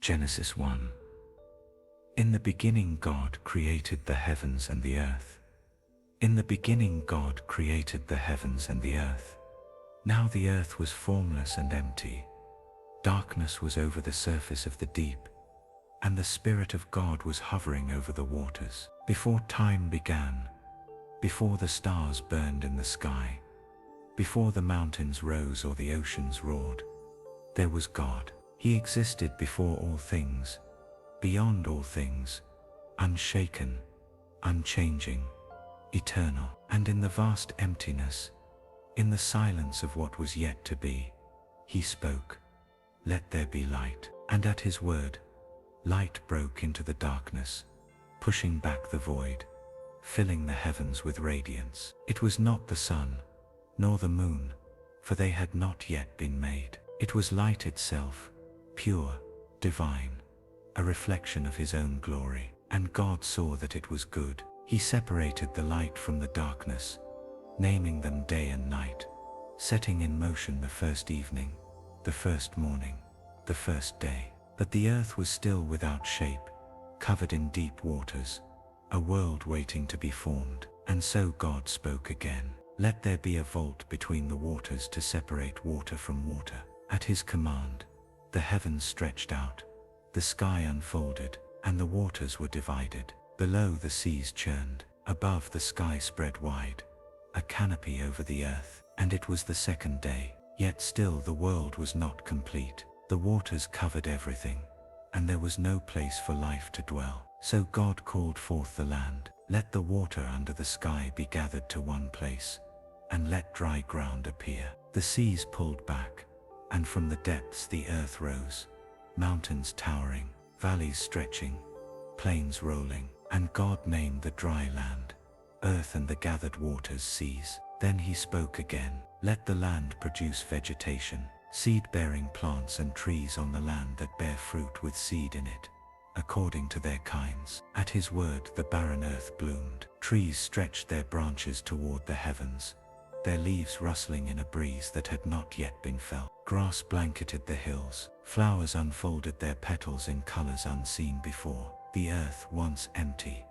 Genesis 1. In the beginning God created the heavens and the earth. In the beginning God created the heavens and the earth. Now the earth was formless and empty. Darkness was over the surface of the deep, and the Spirit of God was hovering over the waters. Before time began, before the stars burned in the sky, before the mountains rose or the oceans roared, there was God. He existed before all things, beyond all things, unshaken, unchanging, eternal. And in the vast emptiness, in the silence of what was yet to be, he spoke, "Let there be light." And at his word, light broke into the darkness, pushing back the void, filling the heavens with radiance. It was not the sun, nor the moon, for they had not yet been made. It was light itself, pure, divine, a reflection of his own glory. And God saw that it was good. He separated the light from the darkness, naming them day and night, setting in motion the first evening, the first morning, the first day. But the earth was still without shape, covered in deep waters, a world waiting to be formed. And so God spoke again, "Let there be a vault between the waters to separate water from water." At his command, the heavens stretched out, the sky unfolded, and the waters were divided. Below the seas churned, above the sky spread wide, a canopy over the earth. And it was the second day, yet still the world was not complete. The waters covered everything, and there was no place for life to dwell. So God called forth the land, "Let the water under the sky be gathered to one place, and let dry ground appear." The seas pulled back, and from the depths the earth rose, mountains towering, valleys stretching, plains rolling. And God named the dry land earth, and the gathered waters seas. Then he spoke again, "Let the land produce vegetation, seed-bearing plants and trees on the land that bear fruit with seed in it, according to their kinds." At his word the barren earth bloomed. Trees stretched their branches toward the heavens, their leaves rustling in a breeze that had not yet been felt. Grass blanketed the hills, flowers unfolded their petals in colors unseen before. The earth, once empty,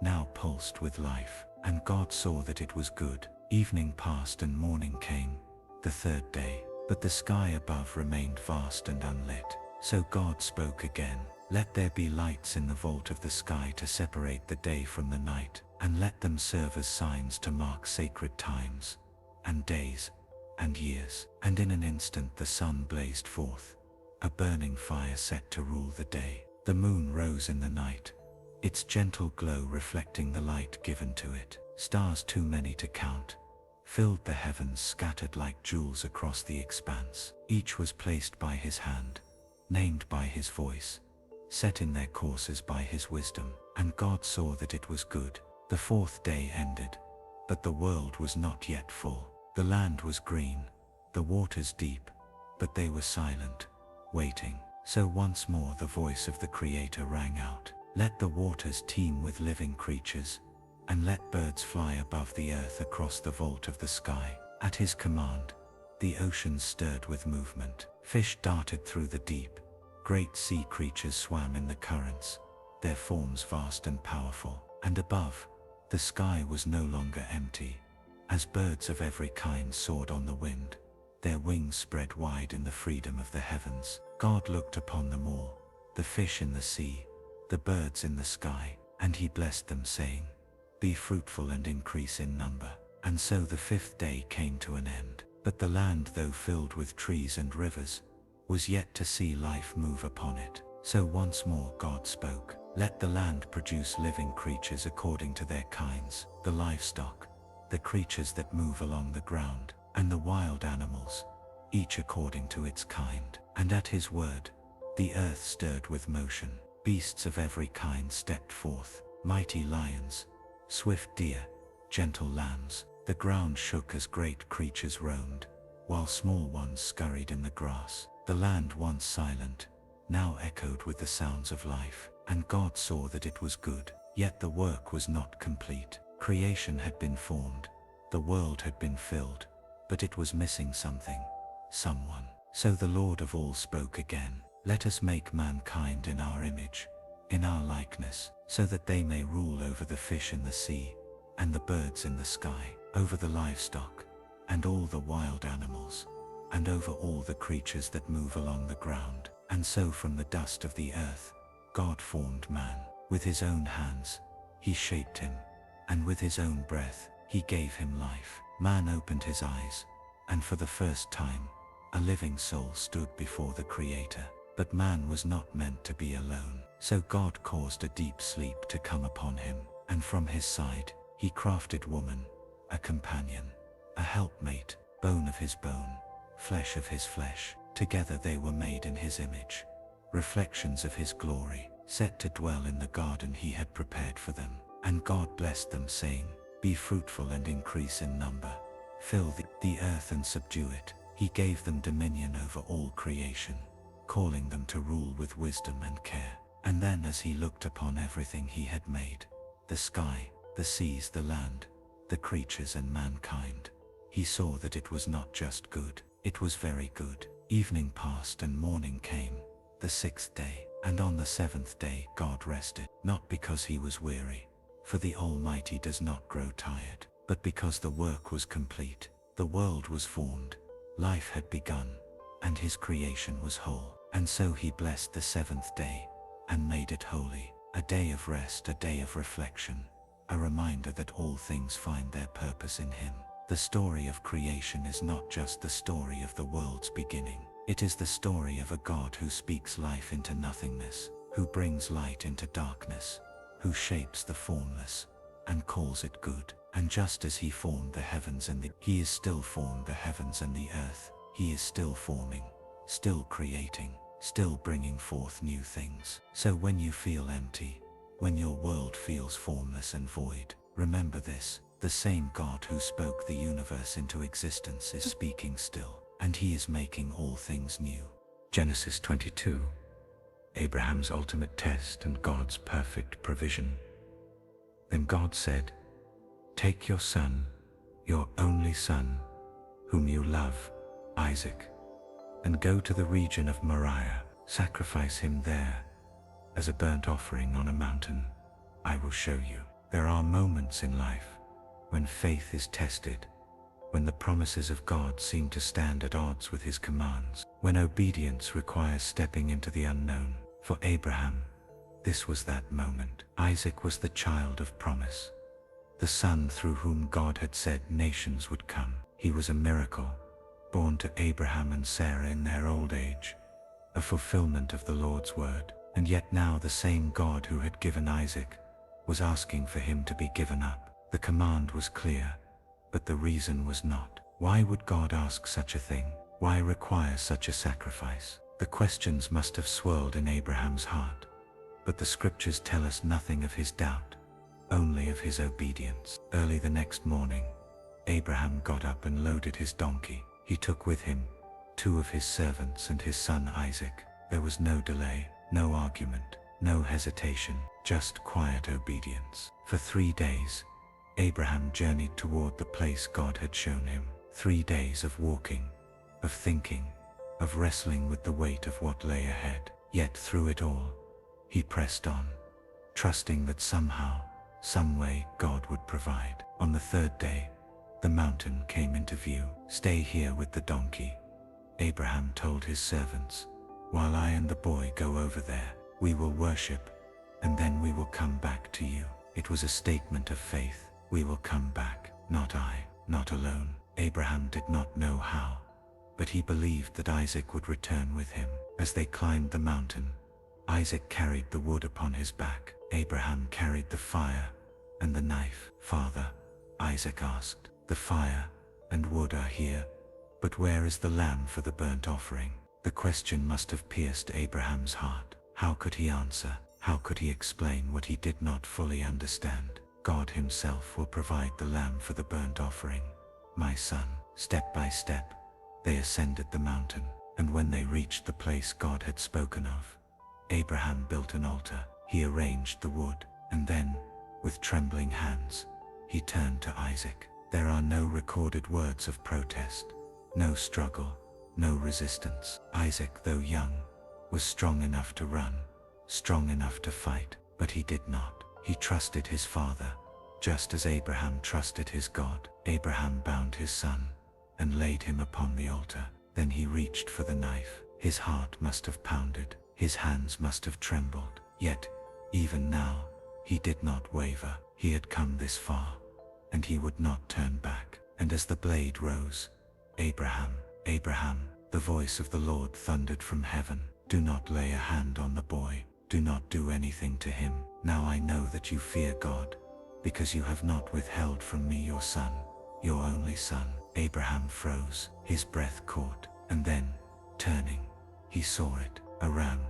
now pulsed with life. And God saw that it was good. Evening passed and morning came, the third day. But the sky above remained vast and unlit. So God spoke again, "Let there be lights in the vault of the sky to separate the day from the night, and let them serve as signs to mark sacred times, and days, and years." And in an instant the sun blazed forth, a burning fire set to rule the day. The moon rose in the night, its gentle glow reflecting the light given to it. Stars too many to count filled the heavens, scattered like jewels across the expanse. Each was placed by his hand, named by his voice, set in their courses by his wisdom. And God saw that it was good. The fourth day ended, but the world was not yet full. The land was green, the waters deep, but they were silent, waiting. So once more the voice of the Creator rang out, "Let the waters teem with living creatures, and let birds fly above the earth across the vault of the sky." At his command, the oceans stirred with movement. Fish darted through the deep, great sea creatures swam in the currents, their forms vast and powerful. And above, the sky was no longer empty, as birds of every kind soared on the wind, their wings spread wide in the freedom of the heavens. God looked upon them all, the fish in the sea, the birds in the sky, and he blessed them, saying, "Be fruitful and increase in number." And so the fifth day came to an end. But the land, though filled with trees and rivers, was yet to see life move upon it. So once more God spoke, "Let the land produce living creatures according to their kinds, the livestock, the creatures that move along the ground, and the wild animals, each according to its kind." And at his word, the earth stirred with motion. Beasts of every kind stepped forth, mighty lions, swift deer, gentle lambs. The ground shook as great creatures roamed, while small ones scurried in the grass. The land, once silent, now echoed with the sounds of life. And God saw that it was good. Yet the work was not complete. Creation had been formed, the world had been filled, but it was missing something, someone. So the Lord of all spoke again, "Let us make mankind in our image, in our likeness, so that they may rule over the fish in the sea, and the birds in the sky, over the livestock, and all the wild animals, and over all the creatures that move along the ground." And so from the dust of the earth, God formed man. With his own hands, he shaped him, and with his own breath, he gave him life. Man opened his eyes, and for the first time, a living soul stood before the Creator. But man was not meant to be alone. So God caused a deep sleep to come upon him, and from his side, he crafted woman, a companion, a helpmate, bone of his bone, flesh of his flesh. Together they were made in his image, reflections of his glory, set to dwell in the garden he had prepared for them. And God blessed them, saying, "Be fruitful and increase in number. Fill the earth and subdue it." He gave them dominion over all creation, calling them to rule with wisdom and care. And then as he looked upon everything he had made, the sky, the seas, the land, the creatures and mankind, he saw that it was not just good, it was very good. Evening passed and morning came, the sixth day. And on the seventh day God rested, not because he was weary, for the Almighty does not grow tired, but because the work was complete, the world was formed, life had begun, and his creation was whole. And so he blessed the seventh day, and made it holy, a day of rest, a day of reflection, a reminder that all things find their purpose in him. The story of creation is not just the story of the world's beginning. It is the story of a God who speaks life into nothingness, who brings light into darkness, who shapes the formless, and calls it good. And just as he formed the heavens and he is still formed the heavens and the earth, he is still forming, still creating, still bringing forth new things. So when you feel empty, when your world feels formless and void, remember this: the same God who spoke the universe into existence is speaking still, and he is making all things new. Genesis 22. Abraham's ultimate test and God's perfect provision. Then God said, "Take your son, your only son, whom you love, Isaac, and go to the region of Moriah. Sacrifice him there as a burnt offering on a mountain I will show you." There are moments in life when faith is tested, when the promises of God seem to stand at odds with his commands, when obedience requires stepping into the unknown. For Abraham, this was that moment. Isaac was the child of promise, the son through whom God had said nations would come. He was a miracle, born to Abraham and Sarah in their old age, a fulfillment of the Lord's word. And yet now the same God who had given Isaac was asking for him to be given up. The command was clear, but the reason was not. Why would God ask such a thing? Why require such a sacrifice? The questions must have swirled in Abraham's heart, but the scriptures tell us nothing of his doubt, only of his obedience. Early the next morning, Abraham got up and loaded his donkey. He took with him 2 of his servants and his son Isaac. There was no delay, no argument, no hesitation, just quiet obedience. For 3 days, Abraham journeyed toward the place God had shown him. 3 days of walking, of thinking, of wrestling with the weight of what lay ahead. Yet through it all, he pressed on, trusting that somehow, some way, God would provide. On the 3rd day, the mountain came into view. "Stay here with the donkey," Abraham told his servants, "while I and the boy go over there. We will worship, and then we will come back to you." It was a statement of faith. We will come back, not I, not alone. Abraham did not know how, but he believed that Isaac would return with him. As they climbed the mountain, Isaac carried the wood upon his back. Abraham carried the fire and the knife. "Father," Isaac asked, "the fire and wood are here, but where is the lamb for the burnt offering?" The question must have pierced Abraham's heart. How could he answer? How could he explain what he did not fully understand? "God himself will provide the lamb for the burnt offering, my son." Step by step, they ascended the mountain, and when they reached the place God had spoken of, Abraham built an altar. He arranged the wood, and then, with trembling hands, he turned to Isaac. There are no recorded words of protest, no struggle, no resistance. Isaac, though young, was strong enough to run, strong enough to fight, but he did not. He trusted his father, just as Abraham trusted his God. Abraham bound his son and laid him upon the altar. Then he reached for the knife. His heart must have pounded, his hands must have trembled. Yet, even now, he did not waver. He had come this far, and he would not turn back. And as the blade rose, Abraham, Abraham, the voice of the Lord thundered from heaven, "Do not lay a hand on the boy. Do not do anything to him. Now I know that you fear God, because you have not withheld from me your son, your only son." Abraham froze, his breath caught, and then, turning, he saw it, a ram,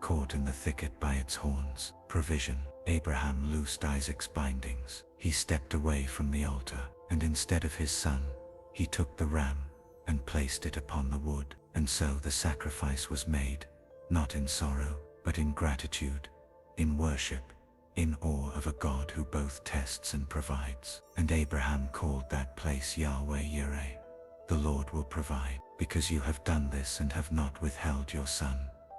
caught in the thicket by its horns. Provision. Abraham loosed Isaac's bindings. He stepped away from the altar, and instead of his son, he took the ram and placed it upon the wood. And so the sacrifice was made, not in sorrow, but in gratitude, in worship, in awe of a God who both tests and provides. And Abraham called that place Yahweh Yireh. The Lord will provide. Because you have done this and have not withheld your son,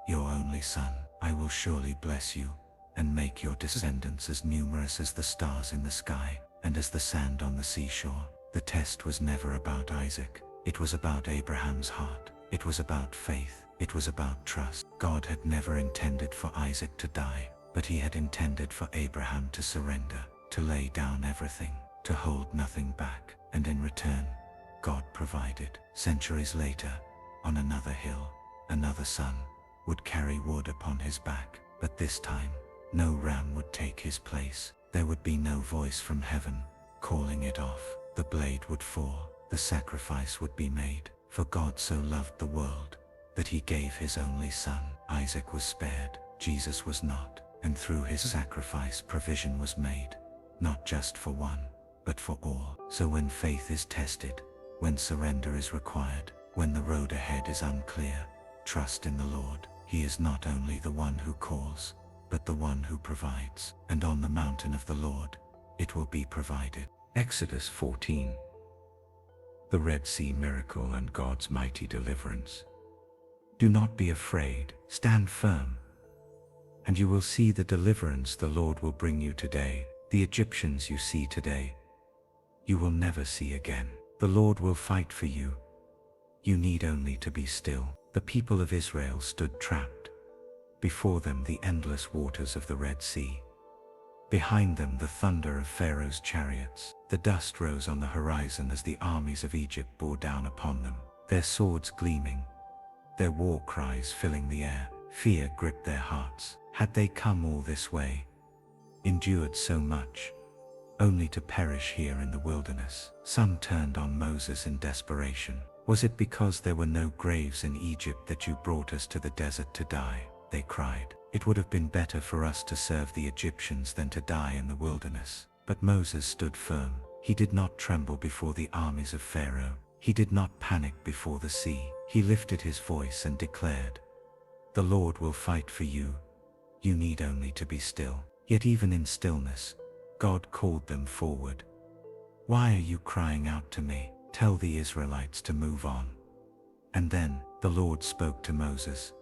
your only son, I will surely bless you and make your descendants as numerous as the stars in the sky and as the sand on the seashore. The test was never about Isaac. It was about Abraham's heart. It was about faith. It was about trust. God had never intended for Isaac to die, but he had intended for Abraham to surrender, to lay down everything, to hold nothing back. And in return, God provided. Centuries later, on another hill, another son would carry wood upon his back, but this time, no ram would take his place. There would be no voice from heaven calling it off. The blade would fall. The sacrifice would be made. For God so loved the world that he gave his only son. Isaac was spared, Jesus was not. And through his sacrifice provision was made, not just for one, but for all. So when faith is tested, when surrender is required, when the road ahead is unclear, trust in the Lord. He is not only the one who calls, but the one who provides. And on the mountain of the Lord, it will be provided. Exodus 14. The Red Sea miracle and God's mighty deliverance. Do not be afraid, stand firm, and you will see the deliverance the Lord will bring you today. The Egyptians you see today, you will never see again. The Lord will fight for you. You need only to be still. The people of Israel stood trapped. Before them the endless waters of the Red Sea. Behind them the thunder of Pharaoh's chariots. The dust rose on the horizon as the armies of Egypt bore down upon them, their swords gleaming, their war cries filling the air. Fear gripped their hearts. Had they come all this way, endured so much, only to perish here in the wilderness? Some turned on Moses in desperation. Was it because there were no graves in Egypt that you brought us to the desert to die? They cried. It would have been better for us to serve the Egyptians than to die in the wilderness. But Moses stood firm. He did not tremble before the armies of Pharaoh. He did not panic before the sea. He lifted his voice and declared, "The Lord will fight for you. You need only to be still." Yet even in stillness, God called them forward. "Why are you crying out to me? Tell the Israelites to move on." And then the Lord spoke to Moses,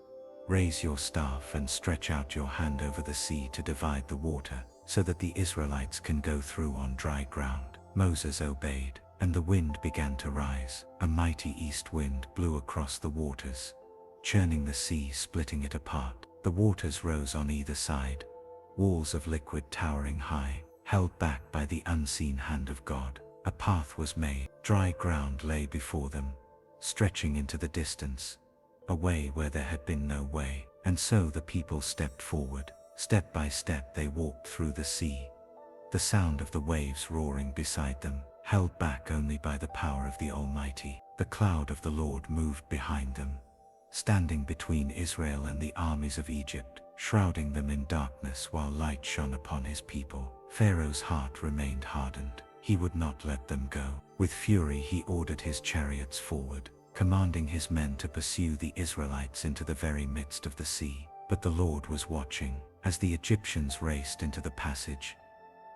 "Raise your staff and stretch out your hand over the sea to divide the water, so that the Israelites can go through on dry ground." Moses obeyed, and the wind began to rise. A mighty east wind blew across the waters, churning the sea, splitting it apart. The waters rose on either side, walls of liquid towering high, held back by the unseen hand of God. A path was made. Dry ground lay before them, stretching into the distance, a way where there had been no way. And so the people stepped forward. Step by step they walked through the sea, the sound of the waves roaring beside them, held back only by the power of the Almighty. The cloud of the Lord moved behind them, standing between Israel and the armies of Egypt, shrouding them in darkness while light shone upon his people. Pharaoh's heart remained hardened. He would not let them go. With fury he ordered his chariots forward, commanding his men to pursue the Israelites into the very midst of the sea. But the Lord was watching. As the Egyptians raced into the passage,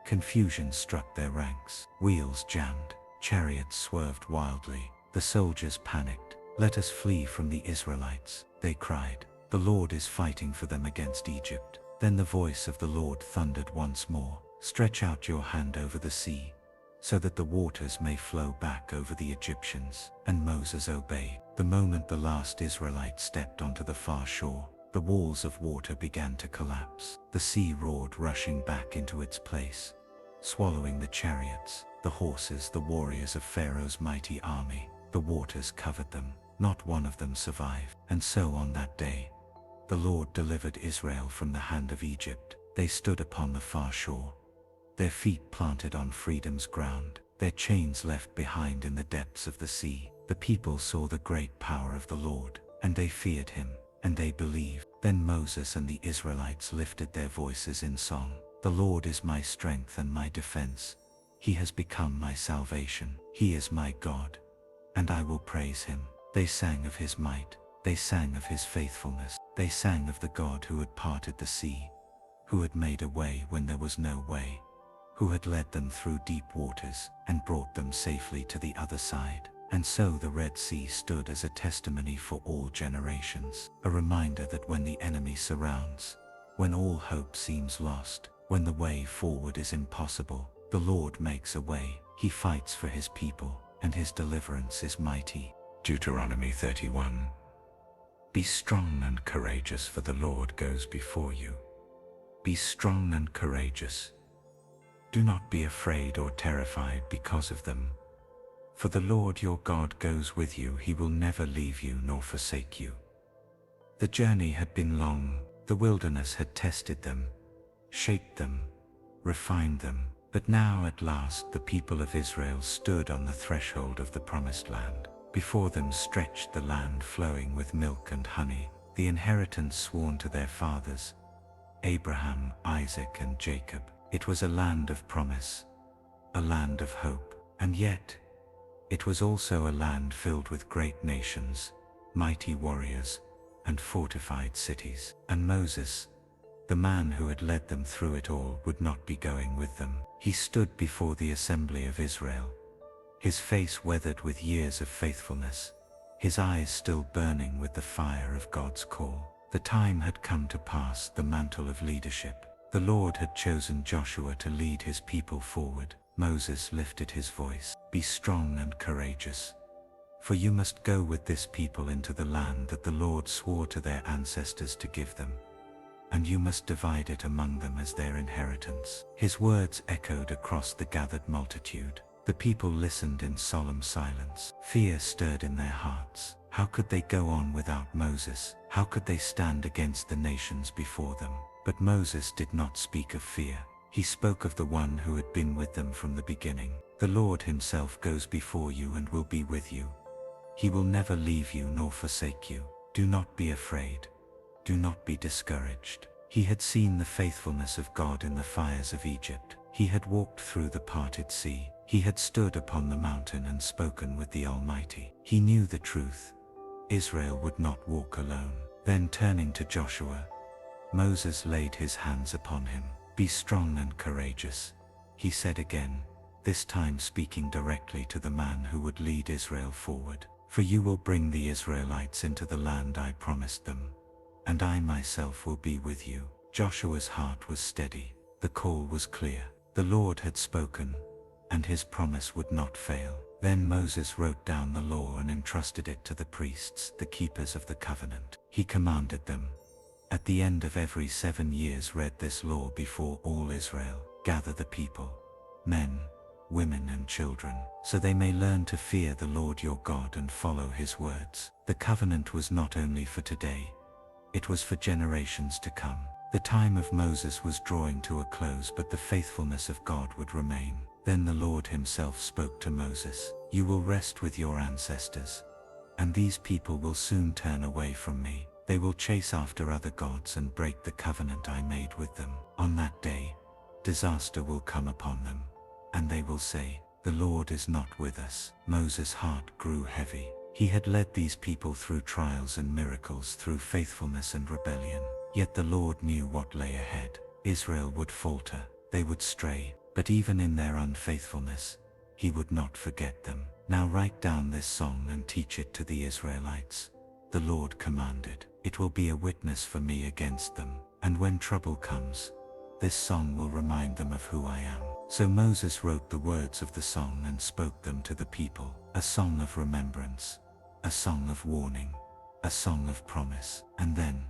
confusion struck their ranks. Wheels jammed, chariots swerved wildly. The soldiers panicked. "Let us flee from the Israelites," they cried. The Lord is fighting for them against Egypt. Then the voice of the Lord thundered once more, "Stretch out your hand over the sea, so that the waters may flow back over the Egyptians." And Moses obeyed. The moment the last Israelite stepped onto the far shore, the walls of water began to collapse. The sea roared, rushing back into its place, swallowing the chariots, the horses, the warriors of Pharaoh's mighty army. The waters covered them. Not one of them survived. And so on that day, the Lord delivered Israel from the hand of Egypt. They stood upon the far shore, their feet planted on freedom's ground, their chains left behind in the depths of the sea. The people saw the great power of the Lord, and they feared him, and they believed. Then Moses and the Israelites lifted their voices in song. "The Lord is my strength and my defense. He has become my salvation. He is my God, and I will praise him." They sang of his might. They sang of his faithfulness. They sang of the God who had parted the sea, who had made a way when there was no way, who had led them through deep waters and brought them safely to the other side. And so the Red Sea stood as a testimony for all generations, a reminder that when the enemy surrounds, when all hope seems lost, when the way forward is impossible, the Lord makes a way. He fights for his people, and his deliverance is mighty. Deuteronomy 31. Be strong and courageous, for the Lord goes before you. Be strong and courageous. Do not be afraid or terrified because of them. For the Lord your God goes with you. He will never leave you nor forsake you. The journey had been long. The wilderness had tested them, shaped them, refined them. But now at last the people of Israel stood on the threshold of the promised land. Before them stretched the land flowing with milk and honey, the inheritance sworn to their fathers, Abraham, Isaac, and Jacob. It was a land of promise, a land of hope, and yet it was also a land filled with great nations, mighty warriors, and fortified cities. And Moses, the man who had led them through it all, would not be going with them. He stood before the assembly of Israel, his face weathered with years of faithfulness, his eyes still burning with the fire of God's call. The time had come to pass the mantle of leadership. The Lord had chosen Joshua to lead his people forward. Moses lifted his voice. Be strong and courageous, for you must go with this people into the land that the Lord swore to their ancestors to give them, and you must divide it among them as their inheritance. His words echoed across the gathered multitude. The people listened in solemn silence. Fear stirred in their hearts. How could they go on without Moses? How could they stand against the nations before them? But Moses did not speak of fear. He spoke of the one who had been with them from the beginning. The Lord himself goes before you and will be with you. He will never leave you nor forsake you. Do not be afraid. Do not be discouraged. He had seen the faithfulness of God in the fires of Egypt. He had walked through the parted sea. He had stood upon the mountain and spoken with the Almighty. He knew the truth. Israel would not walk alone. Then turning to Joshua, Moses laid his hands upon him. Be strong and courageous, he said again, this time speaking directly to the man who would lead Israel forward. For you will bring the Israelites into the land I promised them, and I myself will be with you. Joshua's heart was steady. The call was clear. The Lord had spoken, and his promise would not fail. Then Moses wrote down the law and entrusted it to the priests, the keepers of the covenant. He commanded them, at the end of every 7 years, read this law before all Israel. Gather the people, men, women and children, so they may learn to fear the Lord your God and follow his words. The covenant was not only for today, it was for generations to come. The time of Moses was drawing to a close, but the faithfulness of God would remain. Then the Lord himself spoke to Moses. You will rest with your ancestors, and these people will soon turn away from me. They will chase after other gods and break the covenant I made with them. On that day, disaster will come upon them, and they will say, the Lord is not with us. Moses' heart grew heavy. He had led these people through trials and miracles, through faithfulness and rebellion. Yet the Lord knew what lay ahead. Israel would falter, they would stray, but even in their unfaithfulness, he would not forget them. Now write down this song and teach it to the Israelites, the Lord commanded. It will be a witness for me against them, and when trouble comes, this song will remind them of who I am. So Moses wrote the words of the song and spoke them to the people, a song of remembrance, a song of warning, a song of promise. And then,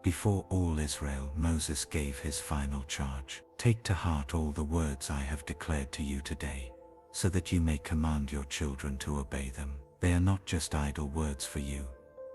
before all Israel, Moses gave his final charge. Take to heart all the words I have declared to you today, so that you may command your children to obey them. They are not just idle words for you,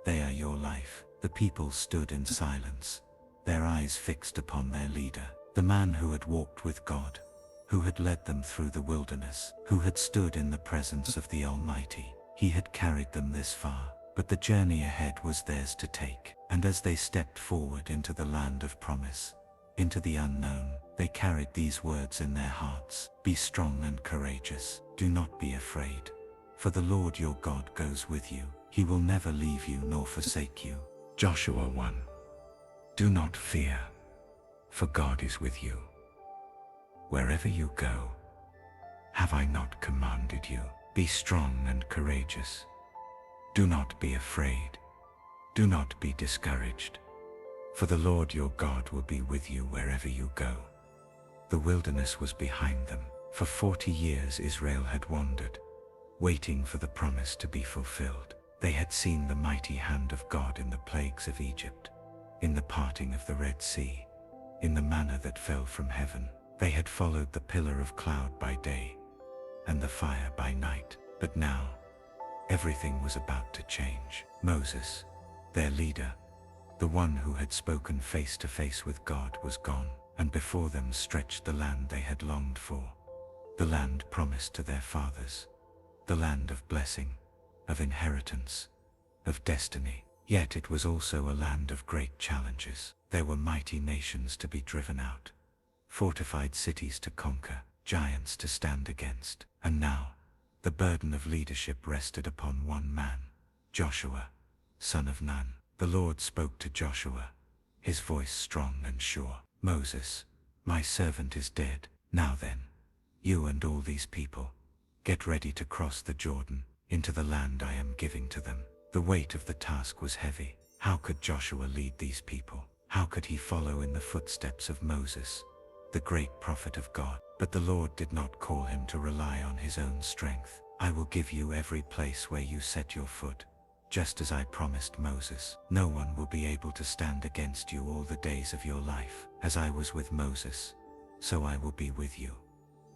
they are your life. The people stood in silence, their eyes fixed upon their leader, the man who had walked with God, who had led them through the wilderness, who had stood in the presence of the Almighty. He had carried them this far, but the journey ahead was theirs to take. And as they stepped forward into the land of promise, into the unknown, they carried these words in their hearts. Be strong and courageous. Do not be afraid, for the Lord your God goes with you. He will never leave you nor forsake you. Joshua 1. Do not fear, for God is with you. Wherever you go, have I not commanded you? Be strong and courageous. Do not be afraid. Do not be discouraged, for the Lord your God will be with you wherever you go. The wilderness was behind them. For 40 years Israel had wandered, waiting for the promise to be fulfilled. They had seen the mighty hand of God in the plagues of Egypt, in the parting of the Red Sea, in the manna that fell from heaven. They had followed the pillar of cloud by day and the fire by night. But now, everything was about to change. Moses, their leader, the one who had spoken face to face with God, was gone, and before them stretched the land they had longed for, the land promised to their fathers, the land of blessing, of inheritance, of destiny. Yet it was also a land of great challenges. There were mighty nations to be driven out, fortified cities to conquer, giants to stand against. And now, the burden of leadership rested upon one man, Joshua, son of Nun. The Lord spoke to Joshua, his voice strong and sure. Moses, my servant is dead. Now then, you and all these people, get ready to cross the Jordan, into the land I am giving to them. The weight of the task was heavy. How could Joshua lead these people? How could he follow in the footsteps of Moses, the great prophet of God? But the Lord did not call him to rely on his own strength. I will give you every place where you set your foot, just as I promised Moses. No one will be able to stand against you all the days of your life. As I was with Moses, so I will be with you.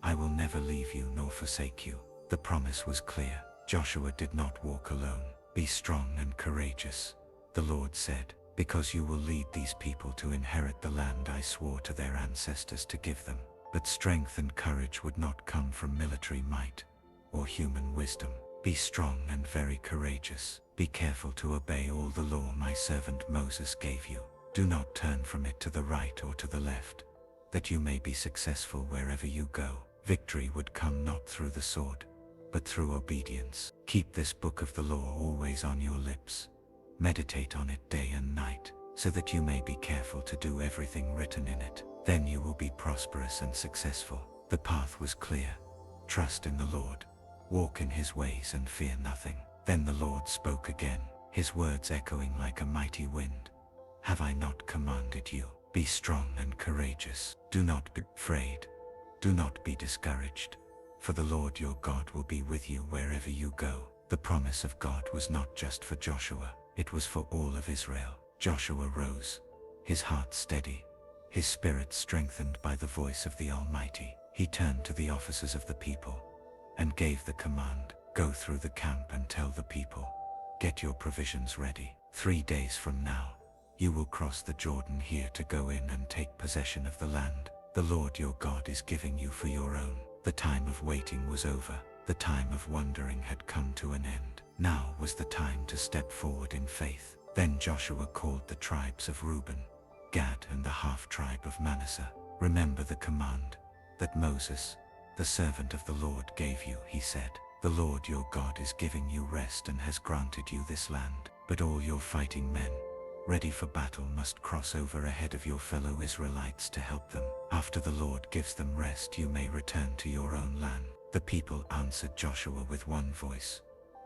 I will never leave you nor forsake you. The promise was clear. Joshua did not walk alone. Be strong and courageous, the Lord said, because you will lead these people to inherit the land I swore to their ancestors to give them. But strength and courage would not come from military might or human wisdom. Be strong and very courageous. Be careful to obey all the law my servant Moses gave you. Do not turn from it to the right or to the left, that you may be successful wherever you go. Victory would come not through the sword, but through obedience. Keep this book of the law always on your lips. Meditate on it day and night, so that you may be careful to do everything written in it. Then you will be prosperous and successful. The path was clear. Trust in the Lord. Walk in his ways and fear nothing. Then the Lord spoke again, his words echoing like a mighty wind. Have I not commanded you? Be strong and courageous. Do not be afraid. Do not be discouraged, for the Lord your God will be with you wherever you go. The promise of God was not just for Joshua, it was for all of Israel. Joshua rose, his heart steady, his spirit strengthened by the voice of the Almighty. He turned to the officers of the people and gave the command, go through the camp and tell the people, get your provisions ready. 3 days from now, you will cross the Jordan here to go in and take possession of the land the Lord your God is giving you for your own. The time of waiting was over. The time of wondering had come to an end. Now was the time to step forward in faith. Then Joshua called the tribes of Reuben, Gad and the half-tribe of Manasseh. Remember the command that Moses, the servant of the Lord, gave you, he said. The Lord your God is giving you rest and has granted you this land. But all your fighting men, ready for battle, must cross over ahead of your fellow Israelites to help them. After the Lord gives them rest, you may return to your own land. The people answered Joshua with one voice,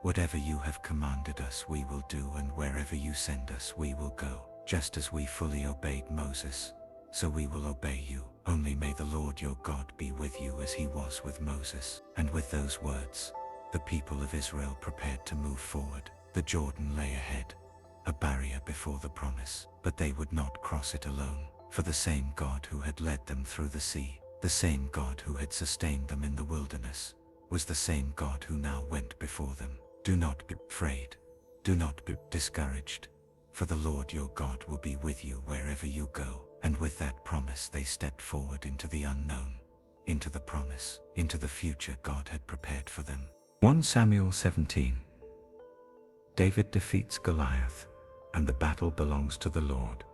Whatever you have commanded us we will do, and wherever you send us we will go. Just as we fully obeyed Moses, so we will obey you. Only may the Lord your God be with you as he was with Moses." And with those words, the people of Israel prepared to move forward. The Jordan lay ahead, a barrier before the promise, but they would not cross it alone. For the same God who had led them through the sea, the same God who had sustained them in the wilderness, was the same God who now went before them. Do not be afraid. Do not be discouraged. For the Lord your God will be with you wherever you go. And with that promise they stepped forward into the unknown, into the promise, into the future God had prepared for them. 1 Samuel 17. David defeats Goliath, and the battle belongs to the Lord.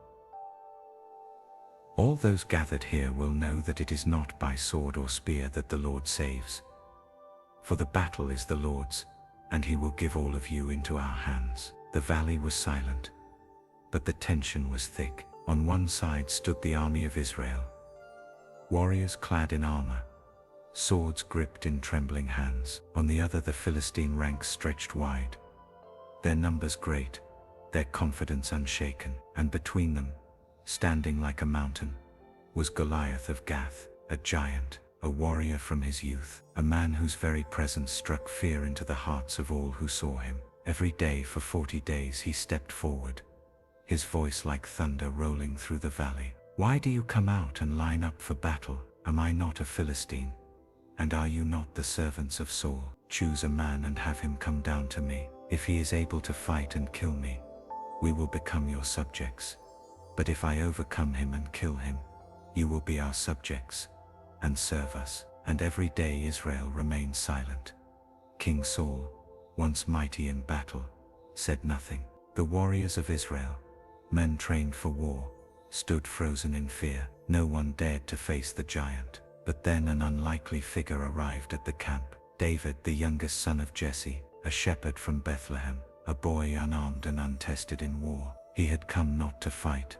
All those gathered here will know that it is not by sword or spear that the Lord saves. For the battle is the Lord's, and he will give all of you into our hands. The valley was silent, but the tension was thick. On one side stood the army of Israel, warriors clad in armor, swords gripped in trembling hands. On the other the Philistine ranks stretched wide, their numbers great, their confidence unshaken. And between them, standing like a mountain, was Goliath of Gath, a giant, a warrior from his youth, a man whose very presence struck fear into the hearts of all who saw him. Every day for 40 days he stepped forward, his voice like thunder rolling through the valley. "Why do you come out and line up for battle? Am I not a Philistine? And are you not the servants of Saul? Choose a man and have him come down to me. If he is able to fight and kill me, we will become your subjects. But if I overcome him and kill him, you will be our subjects and serve us." And every day Israel remained silent. King Saul, once mighty in battle, said nothing. The warriors of Israel, men trained for war, stood frozen in fear. No one dared to face the giant. But then an unlikely figure arrived at the camp. David, the youngest son of Jesse, a shepherd from Bethlehem, a boy unarmed and untested in war. He had come not to fight,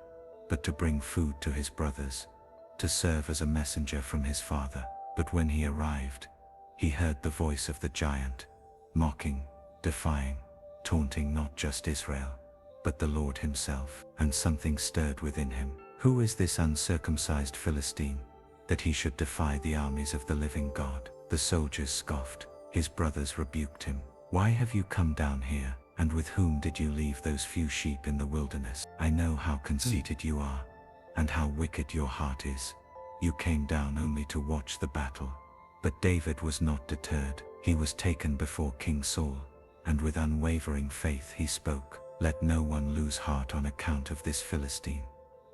but to bring food to his brothers, to serve as a messenger from his father. But when he arrived, he heard the voice of the giant, mocking, defying, taunting not just Israel, but the Lord himself. And something stirred within him. Who is this uncircumcised Philistine, that he should defy the armies of the living God? The soldiers scoffed. His brothers rebuked him. "Why have you come down here? And with whom did you leave those few sheep in the wilderness? I know how conceited you are, and how wicked your heart is. You came down only to watch the battle." But David was not deterred. He was taken before King Saul, and with unwavering faith he spoke, "Let no one lose heart on account of this Philistine.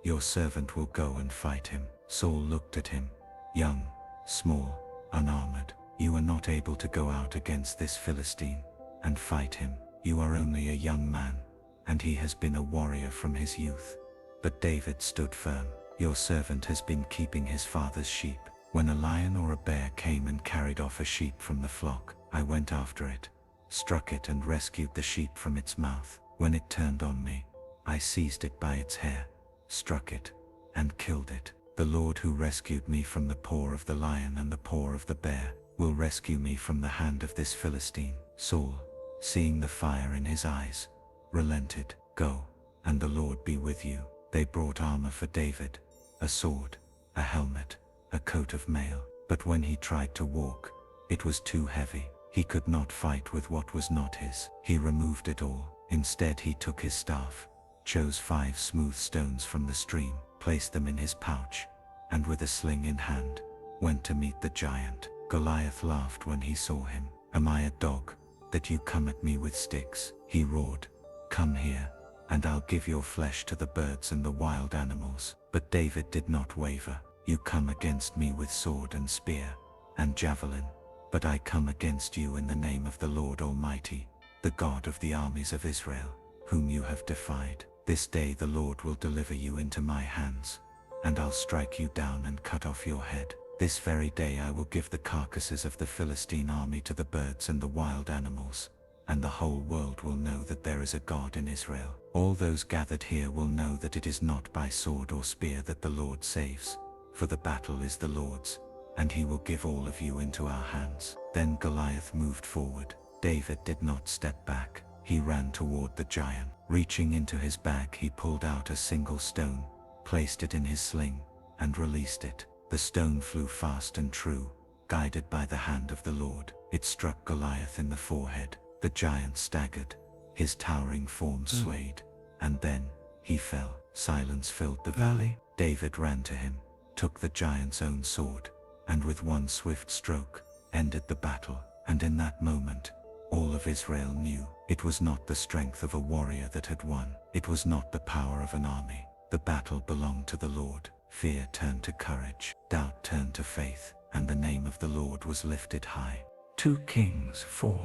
Your servant will go and fight him." Saul looked at him, young, small, unarmored. "You are not able to go out against this Philistine and fight him. You are only a young man, and he has been a warrior from his youth." But David stood firm. "Your servant has been keeping his father's sheep. When a lion or a bear came and carried off a sheep from the flock, I went after it, struck it and rescued the sheep from its mouth. When it turned on me, I seized it by its hair, struck it, and killed it. The Lord who rescued me from the paw of the lion and the paw of the bear, will rescue me from the hand of this Philistine." Saul, seeing the fire in his eyes, relented. "Go, and the Lord be with you." They brought armor for David, a sword, a helmet, a coat of mail. But when he tried to walk, it was too heavy. He could not fight with what was not his. He removed it all. Instead he took his staff, chose 5 smooth stones from the stream, placed them in his pouch, and with a sling in hand, went to meet the giant. Goliath laughed when he saw him. "Am I a dog, that you come at me with sticks?" he roared. "Come here, and I'll give your flesh to the birds and the wild animals." But David did not waver. "You come against me with sword and spear, and javelin, but I come against you in the name of the Lord Almighty, the God of the armies of Israel, whom you have defied. This day the Lord will deliver you into my hands, and I'll strike you down and cut off your head. This very day I will give the carcasses of the Philistine army to the birds and the wild animals, and the whole world will know that there is a God in Israel. All those gathered here will know that it is not by sword or spear that the Lord saves, for the battle is the Lord's, and he will give all of you into our hands." Then Goliath moved forward, David did not step back. He ran toward the giant. Reaching into his bag, he pulled out a single stone, placed it in his sling, and released it. The stone flew fast and true, guided by the hand of the Lord. It struck Goliath in the forehead. The giant staggered, his towering form swayed, and then he fell. Silence filled the valley. David ran to him, took the giant's own sword, and with one swift stroke, ended the battle. And in that moment, all of Israel knew it was not the strength of a warrior that had won. It was not the power of an army. The battle belonged to the Lord. Fear turned to courage, doubt turned to faith, and the name of the Lord was lifted high. 2 Kings 4.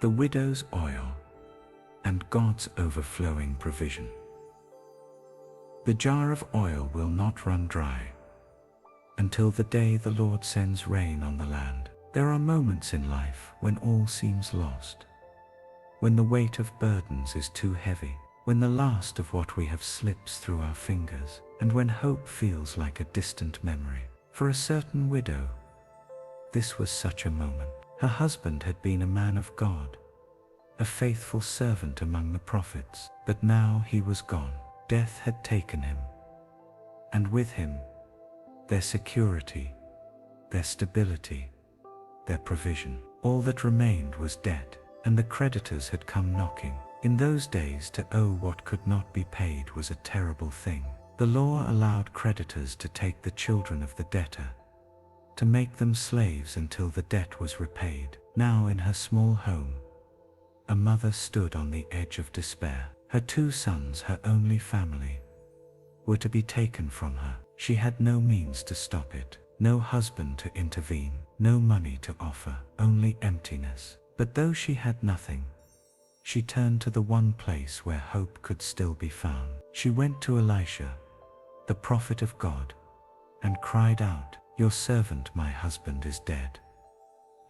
The widow's oil and God's overflowing provision. The jar of oil will not run dry until the day the Lord sends rain on the land. There are moments in life when all seems lost, when the weight of burdens is too heavy, when the last of what we have slips through our fingers, and when hope feels like a distant memory. For a certain widow, this was such a moment. Her husband had been a man of God, a faithful servant among the prophets, but now he was gone. Death had taken him, and with him, their security, their stability, their provision. All that remained was debt, and the creditors had come knocking. In those days, to owe what could not be paid was a terrible thing. The law allowed creditors to take the children of the debtor, to make them slaves until the debt was repaid. Now in her small home, a mother stood on the edge of despair. Her 2 sons, her only family, were to be taken from her. She had no means to stop it, no husband to intervene, no money to offer, only emptiness. But though she had nothing, she turned to the one place where hope could still be found. She went to Elisha, the prophet of God, and cried out, "Your servant, my husband, is dead,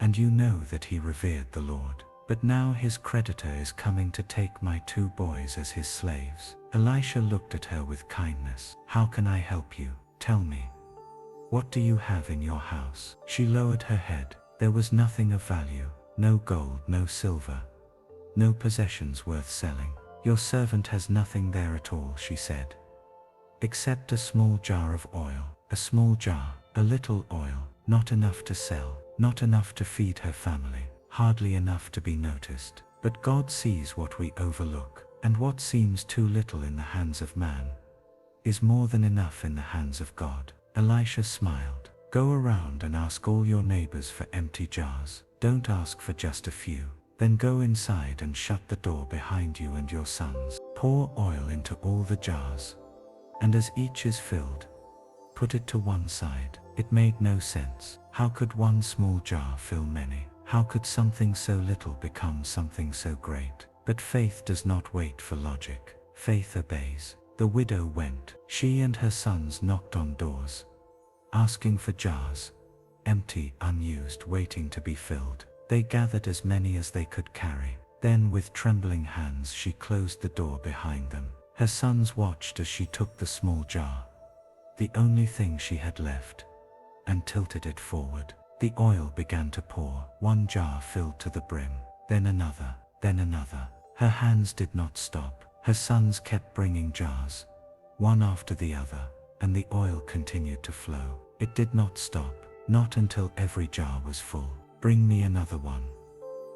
and you know that he revered the Lord. But now his creditor is coming to take my 2 boys as his slaves." Elisha looked at her with kindness. "How can I help you? Tell me, what do you have in your house?" She lowered her head. There was nothing of value, no gold, no silver, no possessions worth selling. "Your servant has nothing there at all," she said, "except a small jar of oil." A small jar, a little oil, not enough to sell, not enough to feed her family, hardly enough to be noticed. But God sees what we overlook, and what seems too little in the hands of man is more than enough in the hands of God. Elisha smiled. "Go around and ask all your neighbors for empty jars. Don't ask for just a few. Then go inside and shut the door behind you and your sons. Pour oil into all the jars, and as each is filled, put it to one side." It made no sense. How could one small jar fill many? How could something so little become something so great? But faith does not wait for logic. Faith obeys. The widow went. She and her sons knocked on doors, asking for jars, empty, unused, waiting to be filled. They gathered as many as they could carry. Then with trembling hands she closed the door behind them. Her sons watched as she took the small jar, the only thing she had left, and tilted it forward. The oil began to pour. One jar filled to the brim, then another, then another. Her hands did not stop. Her sons kept bringing jars, one after the other, and the oil continued to flow. It did not stop, not until every jar was full. "Bring me another one,"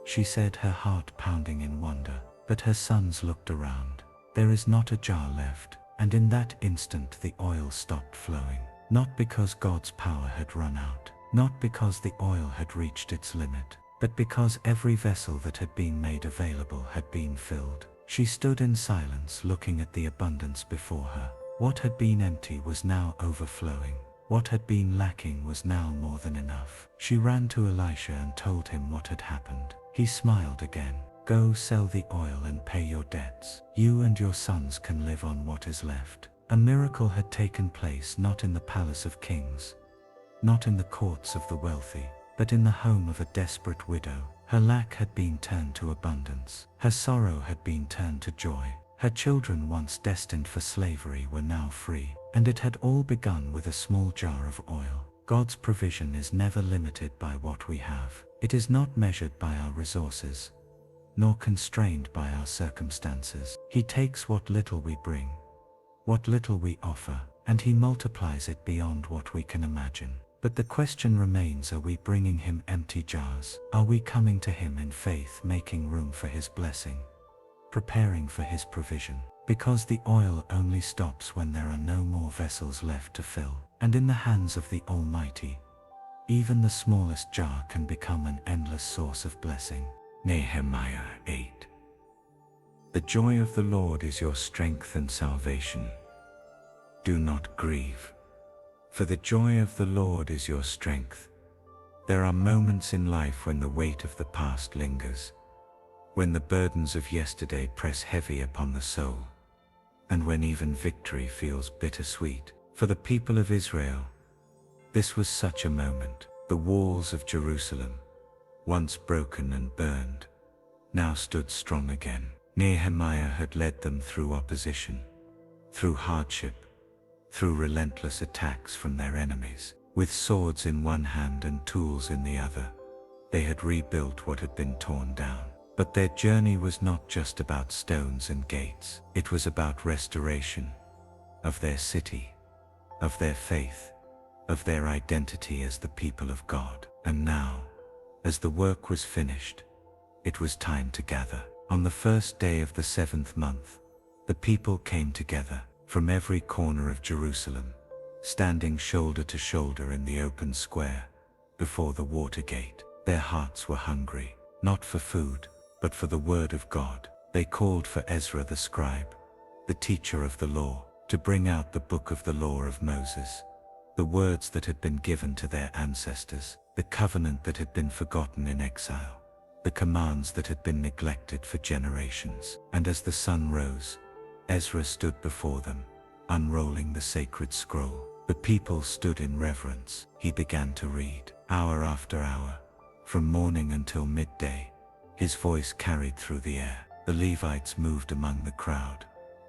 she said, her heart pounding in wonder. But her sons looked around. "There is not a jar left." And in that instant the oil stopped flowing. Not because God's power had run out, not because the oil had reached its limit, but because every vessel that had been made available had been filled. She stood in silence, looking at the abundance before her. What had been empty was now overflowing. What had been lacking was now more than enough. She ran to Elisha and told him what had happened. He smiled again. "Go sell the oil and pay your debts. You and your sons can live on what is left." A miracle had taken place, not in the palace of kings, not in the courts of the wealthy, but in the home of a desperate widow. Her lack had been turned to abundance. Her sorrow had been turned to joy. Her children, once destined for slavery, were now free. And it had all begun with a small jar of oil. God's provision is never limited by what we have. It is not measured by our resources, nor constrained by our circumstances. He takes what little we bring, what little we offer, and He multiplies it beyond what we can imagine. But the question remains, are we bringing Him empty jars? Are we coming to Him in faith, making room for His blessing, preparing for His provision? Because the oil only stops when there are no more vessels left to fill. And in the hands of the Almighty, even the smallest jar can become an endless source of blessing. Nehemiah 8. The joy of the Lord is your strength and salvation. Do not grieve, for the joy of the Lord is your strength. There are moments in life when the weight of the past lingers, when the burdens of yesterday press heavy upon the soul, and when even victory feels bittersweet. For the people of Israel, this was such a moment. The walls of Jerusalem, once broken and burned, now stood strong again. Nehemiah had led them through opposition, through hardship, through relentless attacks from their enemies. With swords in one hand and tools in the other, they had rebuilt what had been torn down. But their journey was not just about stones and gates. It was about restoration of their city, of their faith, of their identity as the people of God. And now, as the work was finished, it was time to gather. On the first day of the 7th month, the people came together from every corner of Jerusalem, standing shoulder to shoulder in the open square before the water gate. Their hearts were hungry, not for food, but for the word of God. They called for Ezra the scribe, the teacher of the law, to bring out the book of the law of Moses, the words that had been given to their ancestors, the covenant that had been forgotten in exile, the commands that had been neglected for generations. And as the sun rose, Ezra stood before them, unrolling the sacred scroll. The people stood in reverence. He began to read. Hour after hour, from morning until midday, his voice carried through the air. The Levites moved among the crowd,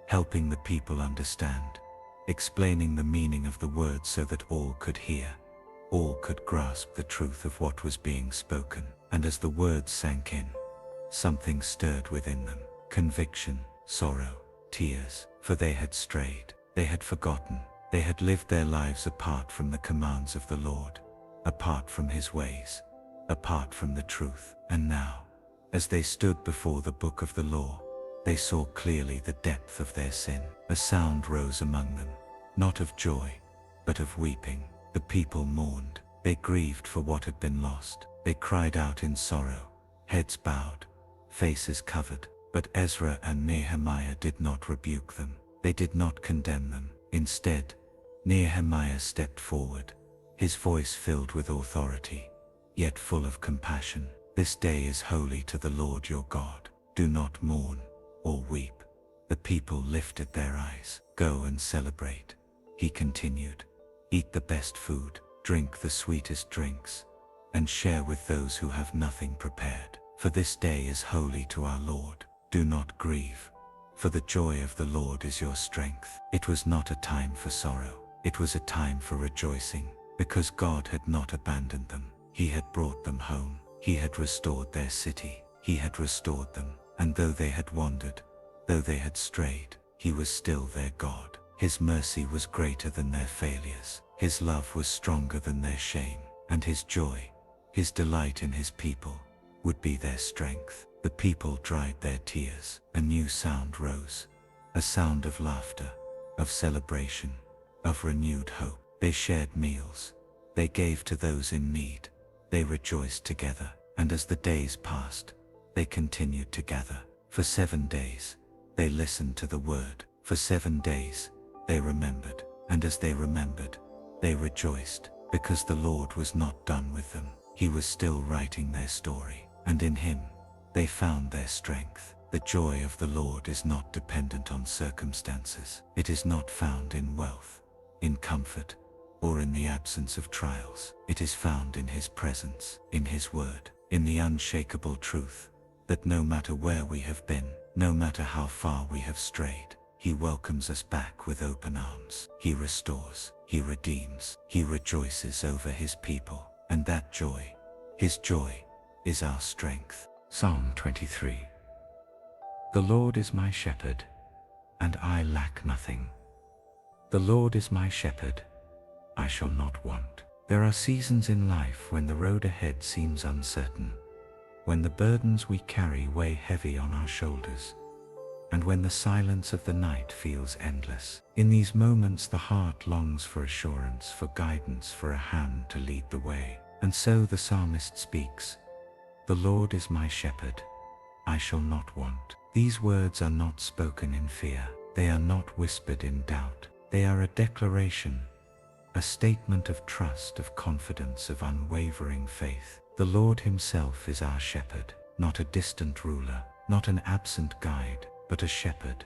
helping the people understand, explaining the meaning of the words so that all could hear, all could grasp the truth of what was being spoken. And as the words sank in, something stirred within them. Conviction, sorrow, tears, for they had strayed, they had forgotten, they had lived their lives apart from the commands of the Lord, apart from His ways, apart from the truth. And now, as they stood before the book of the law, they saw clearly the depth of their sin. A sound rose among them, not of joy, but of weeping. The people mourned. They grieved for what had been lost. They cried out in sorrow, heads bowed, faces covered. But Ezra and Nehemiah did not rebuke them. They did not condemn them. Instead, Nehemiah stepped forward, his voice filled with authority, yet full of compassion. This day is holy to the Lord your God. Do not mourn or weep. The people lifted their eyes. Go and celebrate, he continued. Eat the best food, drink the sweetest drinks, and share with those who have nothing prepared. For this day is holy to our Lord. Do not grieve, for the joy of the Lord is your strength. It was not a time for sorrow. It was a time for rejoicing, because God had not abandoned them. He had brought them home. He had restored their city. He had restored them. And though they had wandered, though they had strayed, He was still their God. His mercy was greater than their failures. His love was stronger than their shame. And His joy, His delight in His people, would be their strength. The people dried their tears. A new sound rose, a sound of laughter, of celebration, of renewed hope. They shared meals. They gave to those in need. They rejoiced together. And as the days passed, they continued to gather. For 7 days, they listened to the word. For 7 days, they remembered. And as they remembered, they rejoiced, because the Lord was not done with them. He was still writing their story. And in Him, they found their strength. The joy of the Lord is not dependent on circumstances. It is not found in wealth, in comfort, or in the absence of trials. It is found in His presence, in His word, in the unshakable truth that no matter where we have been, no matter how far we have strayed, He welcomes us back with open arms. He restores, He redeems, He rejoices over His people. And that joy, His joy, is our strength. Psalm 23. The Lord is my shepherd, and I lack nothing. The Lord is my shepherd, I shall not want. There are seasons in life when the road ahead seems uncertain, when the burdens we carry weigh heavy on our shoulders, and when the silence of the night feels endless. In these moments the heart longs for assurance, for guidance, for a hand to lead the way. And so the psalmist speaks, "The Lord is my shepherd, I shall not want." These words are not spoken in fear. They are not whispered in doubt. They are a declaration, a statement of trust, of confidence, of unwavering faith. The Lord himself is our shepherd, not a distant ruler, not an absent guide, but a shepherd,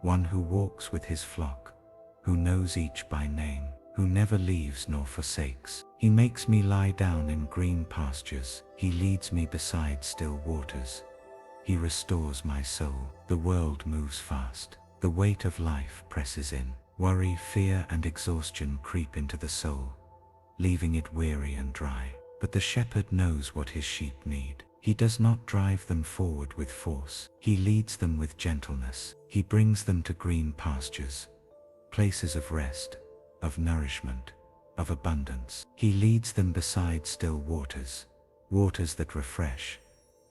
one who walks with his flock, who knows each by name, who never leaves nor forsakes. He makes me lie down in green pastures. He leads me beside still waters. He restores my soul. The world moves fast. The weight of life presses in. Worry, fear, and exhaustion creep into the soul, leaving it weary and dry. But the shepherd knows what his sheep need. He does not drive them forward with force. He leads them with gentleness. He brings them to green pastures, places of rest, of nourishment, of abundance. He leads them beside still waters, waters that refresh,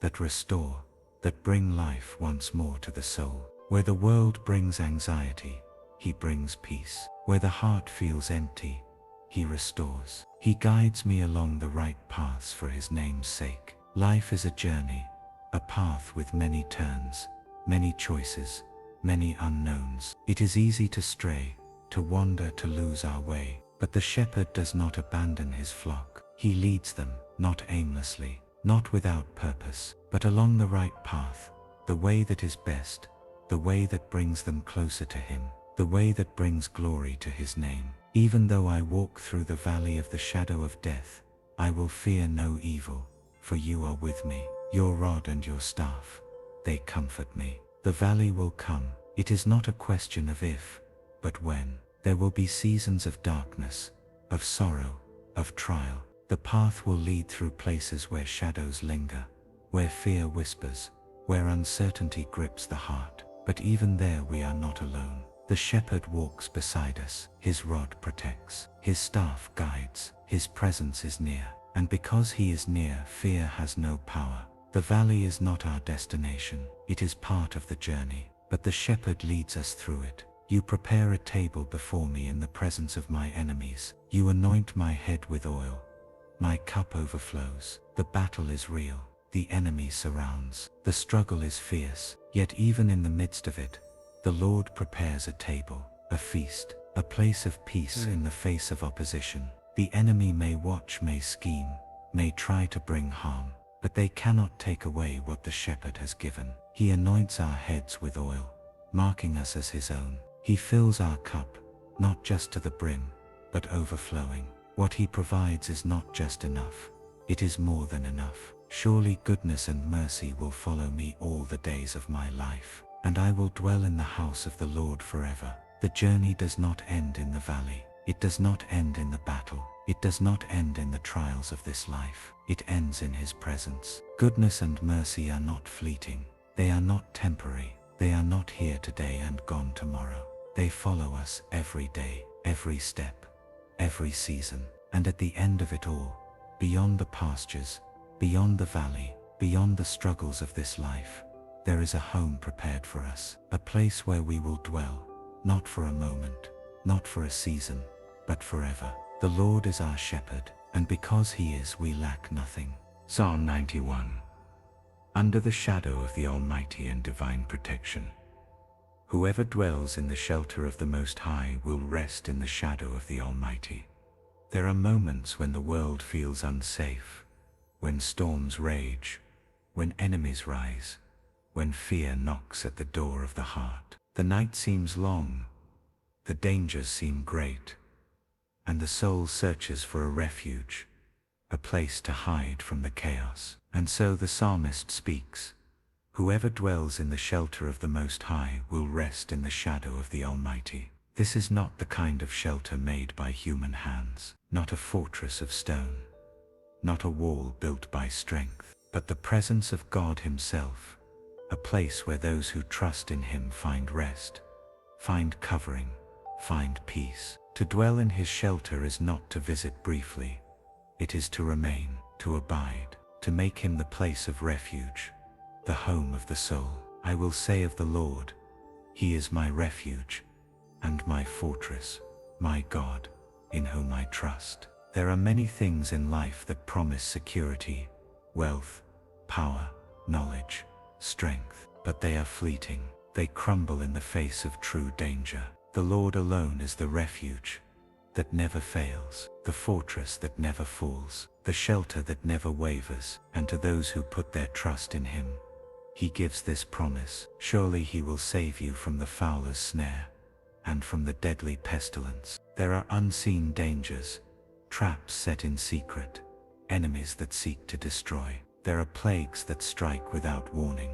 that restore, that bring life once more to the soul. Where the world brings anxiety, he brings peace. Where the heart feels empty, he restores. He guides me along the right paths for his name's sake. Life is a journey, a path with many turns, many choices, many unknowns. It is easy to stray, to wander, to lose our way. But the shepherd does not abandon his flock. He leads them, not aimlessly, not without purpose, but along the right path, the way that is best, the way that brings them closer to him, the way that brings glory to his name. Even though I walk through the valley of the shadow of death, I will fear no evil, for you are with me. Your rod and your staff, they comfort me. The valley will come. It is not a question of if, but when. There will be seasons of darkness, of sorrow, of trial. The path will lead through places where shadows linger, where fear whispers, where uncertainty grips the heart. But even there we are not alone. The shepherd walks beside us. His rod protects, his staff guides, his presence is near. And because he is near, fear has no power. The valley is not our destination. It is part of the journey. But the shepherd leads us through it. You prepare a table before me in the presence of my enemies. You anoint my head with oil. My cup overflows. The battle is real. The enemy surrounds. The struggle is fierce. Yet even in the midst of it, the Lord prepares a table, a feast, a place of peace in the face of opposition. The enemy may watch, may scheme, may try to bring harm, but they cannot take away what the shepherd has given. He anoints our heads with oil, marking us as his own. He fills our cup, not just to the brim, but overflowing. What he provides is not just enough, it is more than enough. Surely goodness and mercy will follow me all the days of my life, and I will dwell in the house of the Lord forever. The journey does not end in the valley. It does not end in the battle. It does not end in the trials of this life. It ends in his presence. Goodness and mercy are not fleeting. They are not temporary. They are not here today and gone tomorrow. They follow us every day, every step, every season. And at the end of it all, beyond the pastures, beyond the valley, beyond the struggles of this life, there is a home prepared for us. A place where we will dwell, not for a moment, not for a season, but forever. The Lord is our shepherd, and because he is, we lack nothing. Psalm 91. Under the shadow of the Almighty and divine protection, whoever dwells in the shelter of the Most High will rest in the shadow of the Almighty. There are moments when the world feels unsafe, when storms rage, when enemies rise, when fear knocks at the door of the heart. The night seems long, the dangers seem great, and the soul searches for a refuge, a place to hide from the chaos. And so the psalmist speaks, "Whoever dwells in the shelter of the Most High will rest in the shadow of the Almighty." This is not the kind of shelter made by human hands, not a fortress of stone, not a wall built by strength, but the presence of God himself, a place where those who trust in him find rest, find covering, find peace. To dwell in his shelter is not to visit briefly. It is to remain, to abide, to make him the place of refuge, the home of the soul. I will say of the Lord, he is my refuge and my fortress, my God, in whom I trust. There are many things in life that promise security, wealth, power, knowledge, strength, but they are fleeting. They crumble in the face of true danger. The Lord alone is the refuge that never fails, the fortress that never falls, the shelter that never wavers. And to those who put their trust in him, he gives this promise: surely he will save you from the fowler's snare and from the deadly pestilence. There are unseen dangers, traps set in secret, enemies that seek to destroy. There are plagues that strike without warning,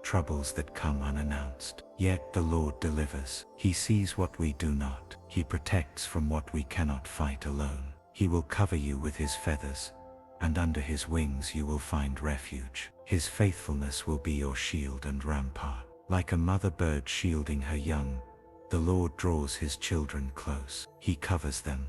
troubles that come unannounced. Yet the Lord delivers. He sees what we do not. He protects from what we cannot fight alone. He will cover you with his feathers, and under his wings you will find refuge. His faithfulness will be your shield and rampart. Like a mother bird shielding her young, the Lord draws his children close. He covers them,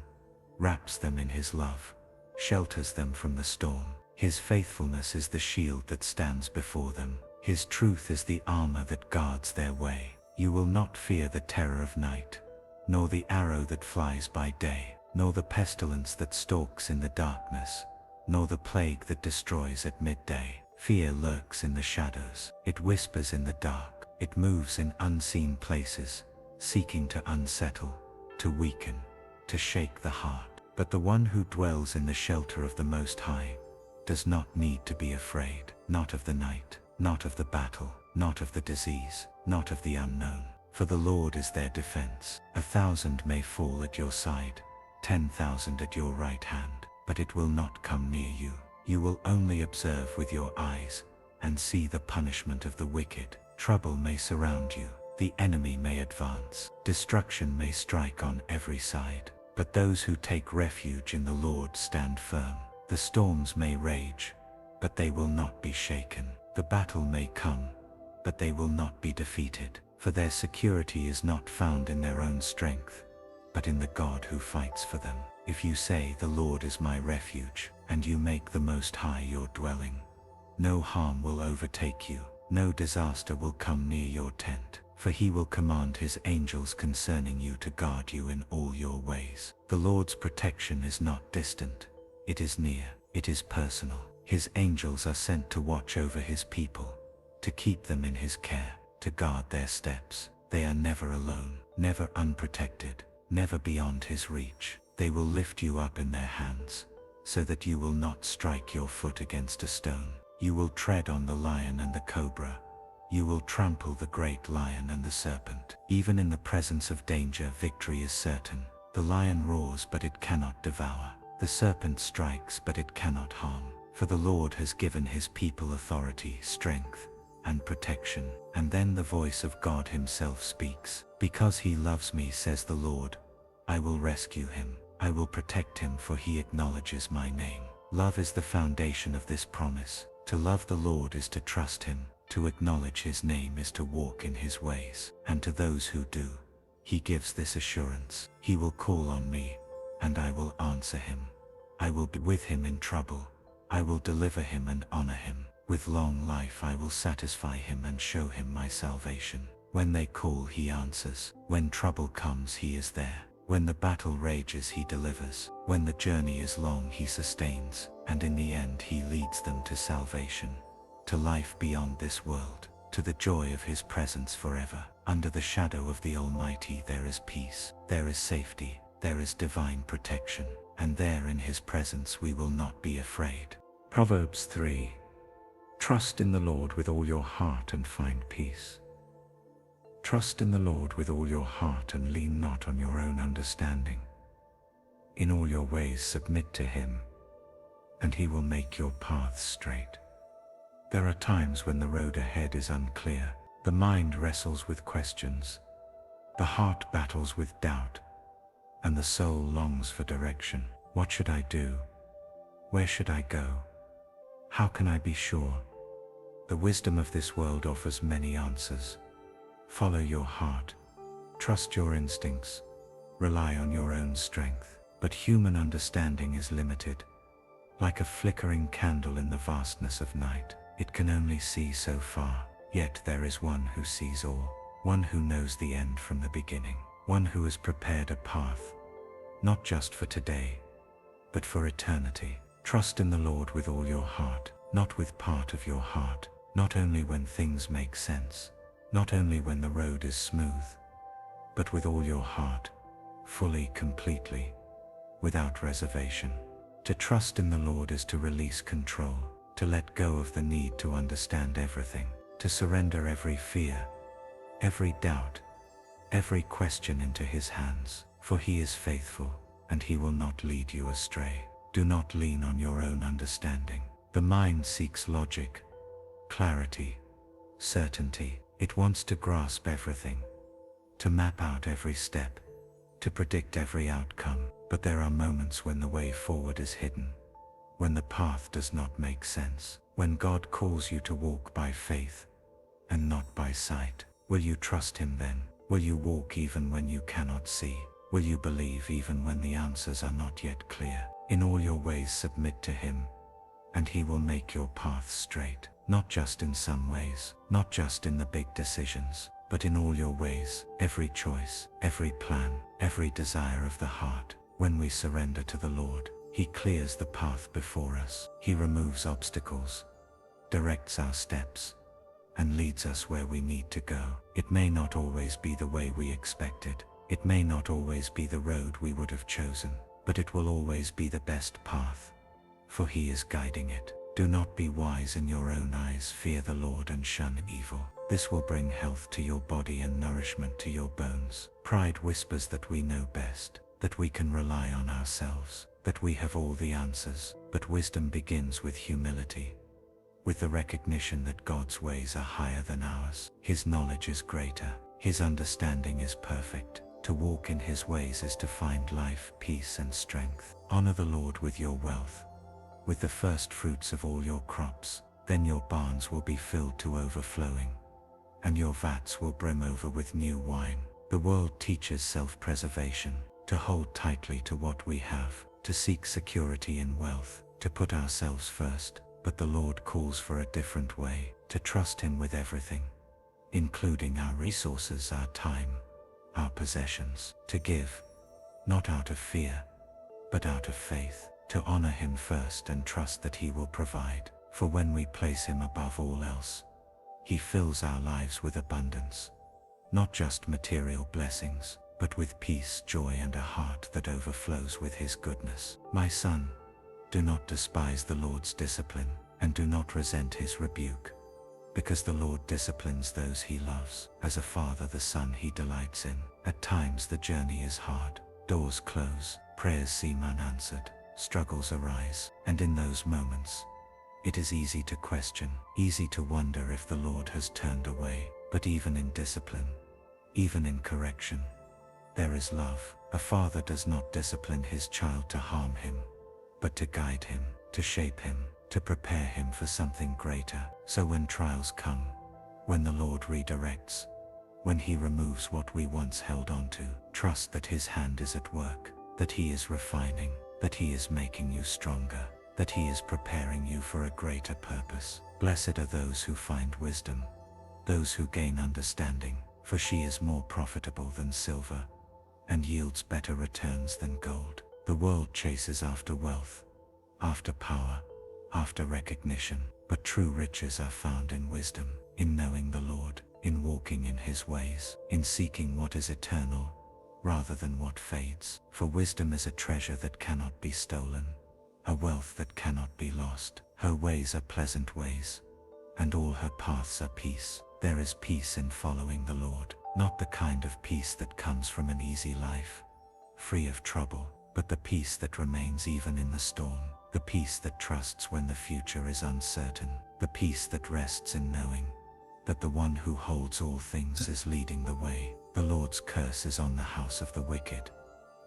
wraps them in his love, shelters them from the storm. His faithfulness is the shield that stands before them. His truth is the armor that guards their way. You will not fear the terror of night, nor the arrow that flies by day, nor the pestilence that stalks in the darkness, nor the plague that destroys at midday. Fear lurks in the shadows. It whispers in the dark. It moves in unseen places, seeking to unsettle, to weaken, to shake the heart. But the one who dwells in the shelter of the Most High does not need to be afraid, not of the night, not of the battle, not of the disease, not of the unknown. For the Lord is their defense. 1,000 may fall at your side, 10,000 at your right hand, but it will not come near you. You will only observe with your eyes and see the punishment of the wicked. Trouble may surround you, the enemy may advance, destruction may strike on every side, but those who take refuge in the Lord stand firm. The storms may rage, but they will not be shaken. The battle may come, but they will not be defeated, for their security is not found in their own strength, but in the God who fights for them. If you say, the Lord is my refuge, and you make the Most High your dwelling, no harm will overtake you, no disaster will come near your tent, for he will command his angels concerning you to guard you in all your ways. The Lord's protection is not distant, it is near, it is personal. His angels are sent to watch over his people, to keep them in his care, to guard their steps. They are never alone, never unprotected, never beyond his reach. They will lift you up in their hands, so that you will not strike your foot against a stone. You will tread on the lion and the cobra. You will trample the great lion and the serpent. Even in the presence of danger, victory is certain. The lion roars, but it cannot devour. The serpent strikes, but it cannot harm. For the Lord has given his people authority, strength, and protection. And then the voice of God himself speaks. Because he loves me, says the Lord, I will rescue him. I will protect him, for he acknowledges my name. Love is the foundation of this promise. To love the Lord is to trust him. To acknowledge his name is to walk in his ways. And to those who do, he gives this assurance: he will call on me, and I will answer him. I will be with him in trouble. I will deliver him and honor him. With long life I will satisfy him and show him my salvation. When they call, he answers. When trouble comes, he is there. When the battle rages, he delivers. When the journey is long, he sustains. And in the end he leads them to salvation, to life beyond this world, to the joy of his presence forever. Under the shadow of the Almighty there is peace, there is safety, there is divine protection, and there in his presence we will not be afraid. Proverbs 3. Trust in the Lord with all your heart and find peace. Trust in the Lord with all your heart and lean not on your own understanding. In all your ways submit to him, and he will make your paths straight. There are times when the road ahead is unclear. The mind wrestles with questions, the heart battles with doubt, and the soul longs for direction. What should I do? Where should I go? How can I be sure? The wisdom of this world offers many answers. Follow your heart. Trust your instincts. Rely on your own strength. But human understanding is limited. Like a flickering candle in the vastness of night, it can only see so far. Yet there is one who sees all. One who knows the end from the beginning. One who has prepared a path, not just for today, but for eternity. Trust in the Lord with all your heart, not with part of your heart, not only when things make sense, not only when the road is smooth, but with all your heart, fully, completely, without reservation. To trust in the Lord is to release control, to let go of the need to understand everything, to surrender every fear, every doubt, every question into His hands, for He is faithful, and He will not lead you astray. Do not lean on your own understanding. The mind seeks logic, clarity, certainty. It wants to grasp everything, to map out every step, to predict every outcome. But there are moments when the way forward is hidden, when the path does not make sense, when God calls you to walk by faith and not by sight. Will you trust Him then? Will you walk even when you cannot see? Will you believe even when the answers are not yet clear? In all your ways submit to Him, and He will make your path straight. Not just in some ways, not just in the big decisions, but in all your ways, every choice, every plan, every desire of the heart. When we surrender to the Lord, He clears the path before us. He removes obstacles, directs our steps, and leads us where we need to go. It may not always be the way we expected. It may not always be the road we would have chosen, but it will always be the best path, for He is guiding it. Do not be wise in your own eyes. Fear the Lord and shun evil. This will bring health to your body and nourishment to your bones. Pride whispers that we know best, that we can rely on ourselves, that we have all the answers. But wisdom begins with humility, with the recognition that God's ways are higher than ours. His knowledge is greater. His understanding is perfect. To walk in His ways is to find life, peace, and strength. Honor the Lord with your wealth, with the first fruits of all your crops. Then your barns will be filled to overflowing, and your vats will brim over with new wine. The world teaches self-preservation, to hold tightly to what we have, to seek security in wealth, to put ourselves first. But the Lord calls for a different way, to trust Him with everything, including our resources, our time, our possessions, to give, not out of fear, but out of faith, to honor Him first and trust that He will provide. For when we place Him above all else, He fills our lives with abundance, not just material blessings, but with peace, joy, and a heart that overflows with His goodness. My son, do not despise the Lord's discipline, and do not resent His rebuke, because the Lord disciplines those He loves. As a father the son He delights in. At times the journey is hard, doors close, prayers seem unanswered, struggles arise, and in those moments, it is easy to question, easy to wonder if the Lord has turned away. But even in discipline, even in correction, there is love. A father does not discipline his child to harm him, but to guide him, to shape him, to prepare him for something greater. So when trials come, when the Lord redirects, when He removes what we once held on to, trust that His hand is at work, that He is refining, that He is making you stronger, that He is preparing you for a greater purpose. Blessed are those who find wisdom, those who gain understanding, for she is more profitable than silver, and yields better returns than gold. The world chases after wealth, after power, after recognition, but true riches are found in wisdom, in knowing the Lord, in walking in His ways, in seeking what is eternal, rather than what fades. For wisdom is a treasure that cannot be stolen, a wealth that cannot be lost. Her ways are pleasant ways, and all her paths are peace. There is peace in following the Lord, not the kind of peace that comes from an easy life, free of trouble, but the peace that remains even in the storm, the peace that trusts when the future is uncertain, the peace that rests in knowing that the one who holds all things is leading the way. The Lord's curse is on the house of the wicked,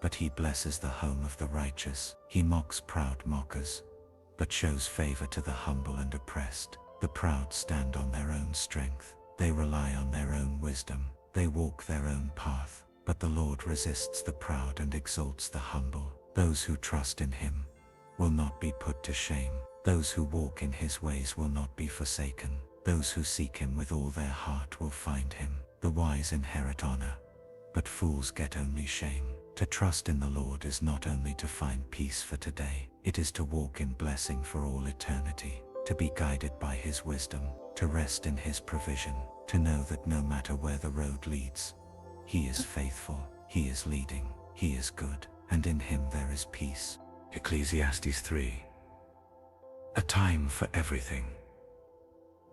but He blesses the home of the righteous. He mocks proud mockers, but shows favor to the humble and oppressed. The proud stand on their own strength. They rely on their own wisdom. They walk their own path. But the Lord resists the proud and exalts the humble. Those who trust in him will not be put to shame. Those who walk in his ways will not be forsaken. Those who seek him with all their heart will find him. The wise inherit honor, but fools get only shame. To trust in the Lord is not only to find peace for today, it is to walk in blessing for all eternity, to be guided by his wisdom, to rest in his provision, to know that no matter where the road leads, he is faithful, he is leading, he is good, and in him there is peace. Ecclesiastes 3. A time for everything.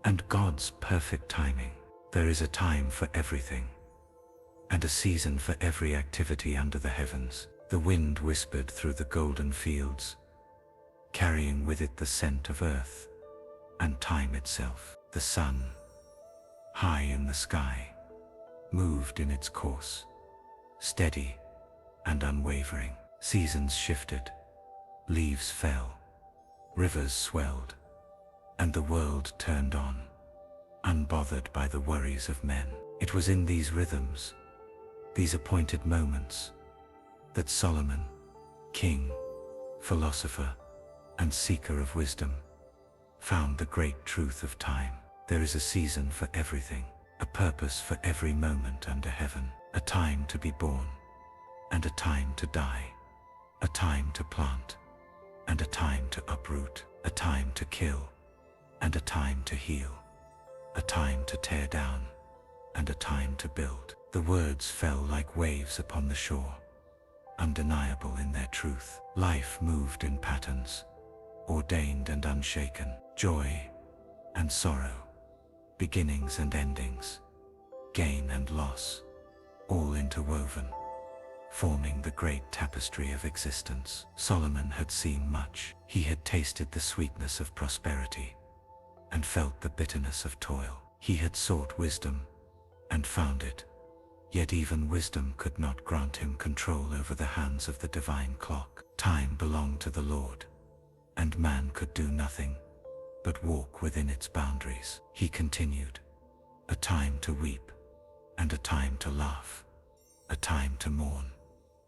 And God's perfect timing. There is a time for everything, and a season for every activity under the heavens. The wind whispered through the golden fields, carrying with it the scent of earth and time itself. The sun, high in the sky, moved in its course, steady and unwavering. Seasons shifted, leaves fell, rivers swelled, and the world turned on, unbothered by the worries of men. It was in these rhythms, these appointed moments, that Solomon, king, philosopher, and seeker of wisdom, found the great truth of time. There is a season for everything, a purpose for every moment under heaven, a time to be born, and a time to die, a time to plant, and a time to uproot, a time to kill, and a time to heal, a time to tear down, and a time to build. The words fell like waves upon the shore, undeniable in their truth. Life moved in patterns, ordained and unshaken, joy and sorrow, beginnings and endings, gain and loss, all interwoven, forming the great tapestry of existence. Solomon had seen much. He had tasted the sweetness of prosperity and felt the bitterness of toil. He had sought wisdom and found it, yet even wisdom could not grant him control over the hands of the divine clock. Time belonged to the Lord, and man could do nothing but walk within its boundaries. He continued, a time to weep, and a time to laugh, a time to mourn,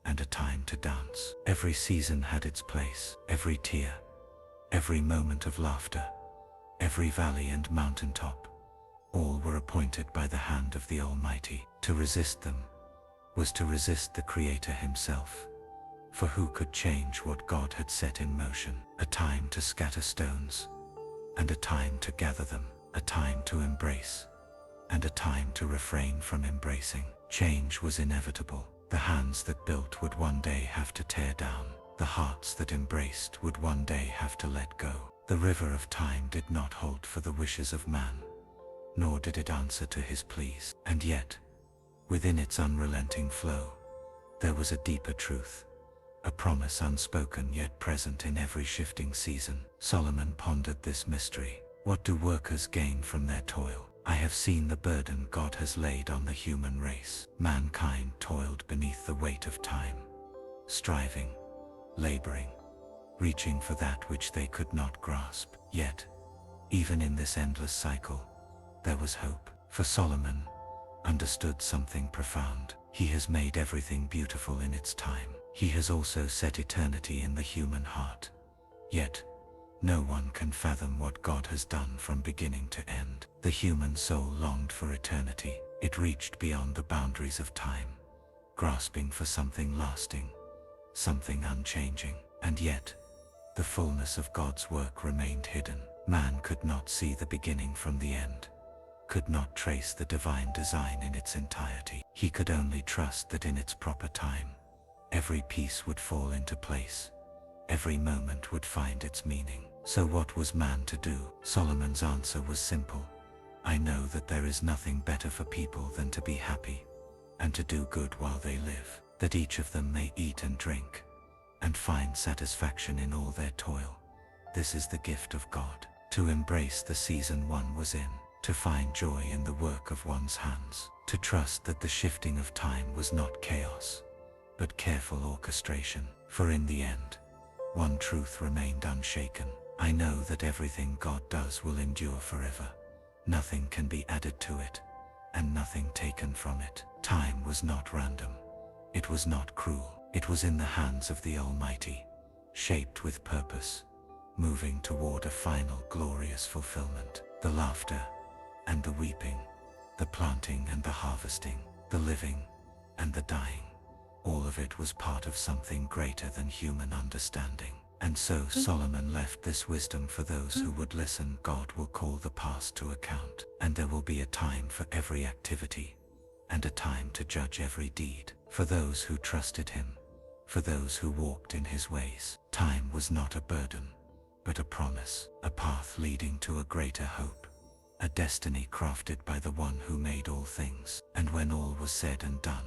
and a time to dance. Every season had its place, every tear, every moment of laughter, every valley and mountaintop, all were appointed by the hand of the Almighty. To resist them was to resist the Creator himself, for who could change what God had set in motion? A time to scatter stones, and a time to gather them, a time to embrace, and a time to refrain from embracing. Change was inevitable. The hands that built would one day have to tear down. The hearts that embraced would one day have to let go. The river of time did not hold for the wishes of man, nor did it answer to his pleas. And yet, within its unrelenting flow, there was a deeper truth, a promise unspoken yet present in every shifting season. Solomon pondered this mystery. What do workers gain from their toil? I have seen the burden God has laid on the human race. Mankind toiled beneath the weight of time, striving, laboring, reaching for that which they could not grasp. Yet, even in this endless cycle, there was hope. For Solomon understood something profound. He has made everything beautiful in its time. He has also set eternity in the human heart. Yet, no one can fathom what God has done from beginning to end. The human soul longed for eternity. It reached beyond the boundaries of time, grasping for something lasting, something unchanging. And yet, the fullness of God's work remained hidden. Man could not see the beginning from the end, could not trace the divine design in its entirety. He could only trust that in its proper time, every piece would fall into place, every moment would find its meaning. So what was man to do? Solomon's answer was simple. I know that there is nothing better for people than to be happy, and to do good while they live, that each of them may eat and drink, and find satisfaction in all their toil. This is the gift of God, to embrace the season one was in, to find joy in the work of one's hands, to trust that the shifting of time was not chaos, but careful orchestration. For in the end, one truth remained unshaken. I know that everything God does will endure forever. Nothing can be added to it, and nothing taken from it. Time was not random. It was not cruel. It was in the hands of the Almighty, shaped with purpose, moving toward a final glorious fulfillment. The laughter and the weeping, the planting and the harvesting, the living and the dying, all of it was part of something greater than human understanding. And so Solomon left this wisdom for those who would listen. God will call the past to account, and there will be a time for every activity, and a time to judge every deed. For those who trusted him, for those who walked in his ways, time was not a burden, but a promise, a path leading to a greater hope, a destiny crafted by the one who made all things. And when all was said and done,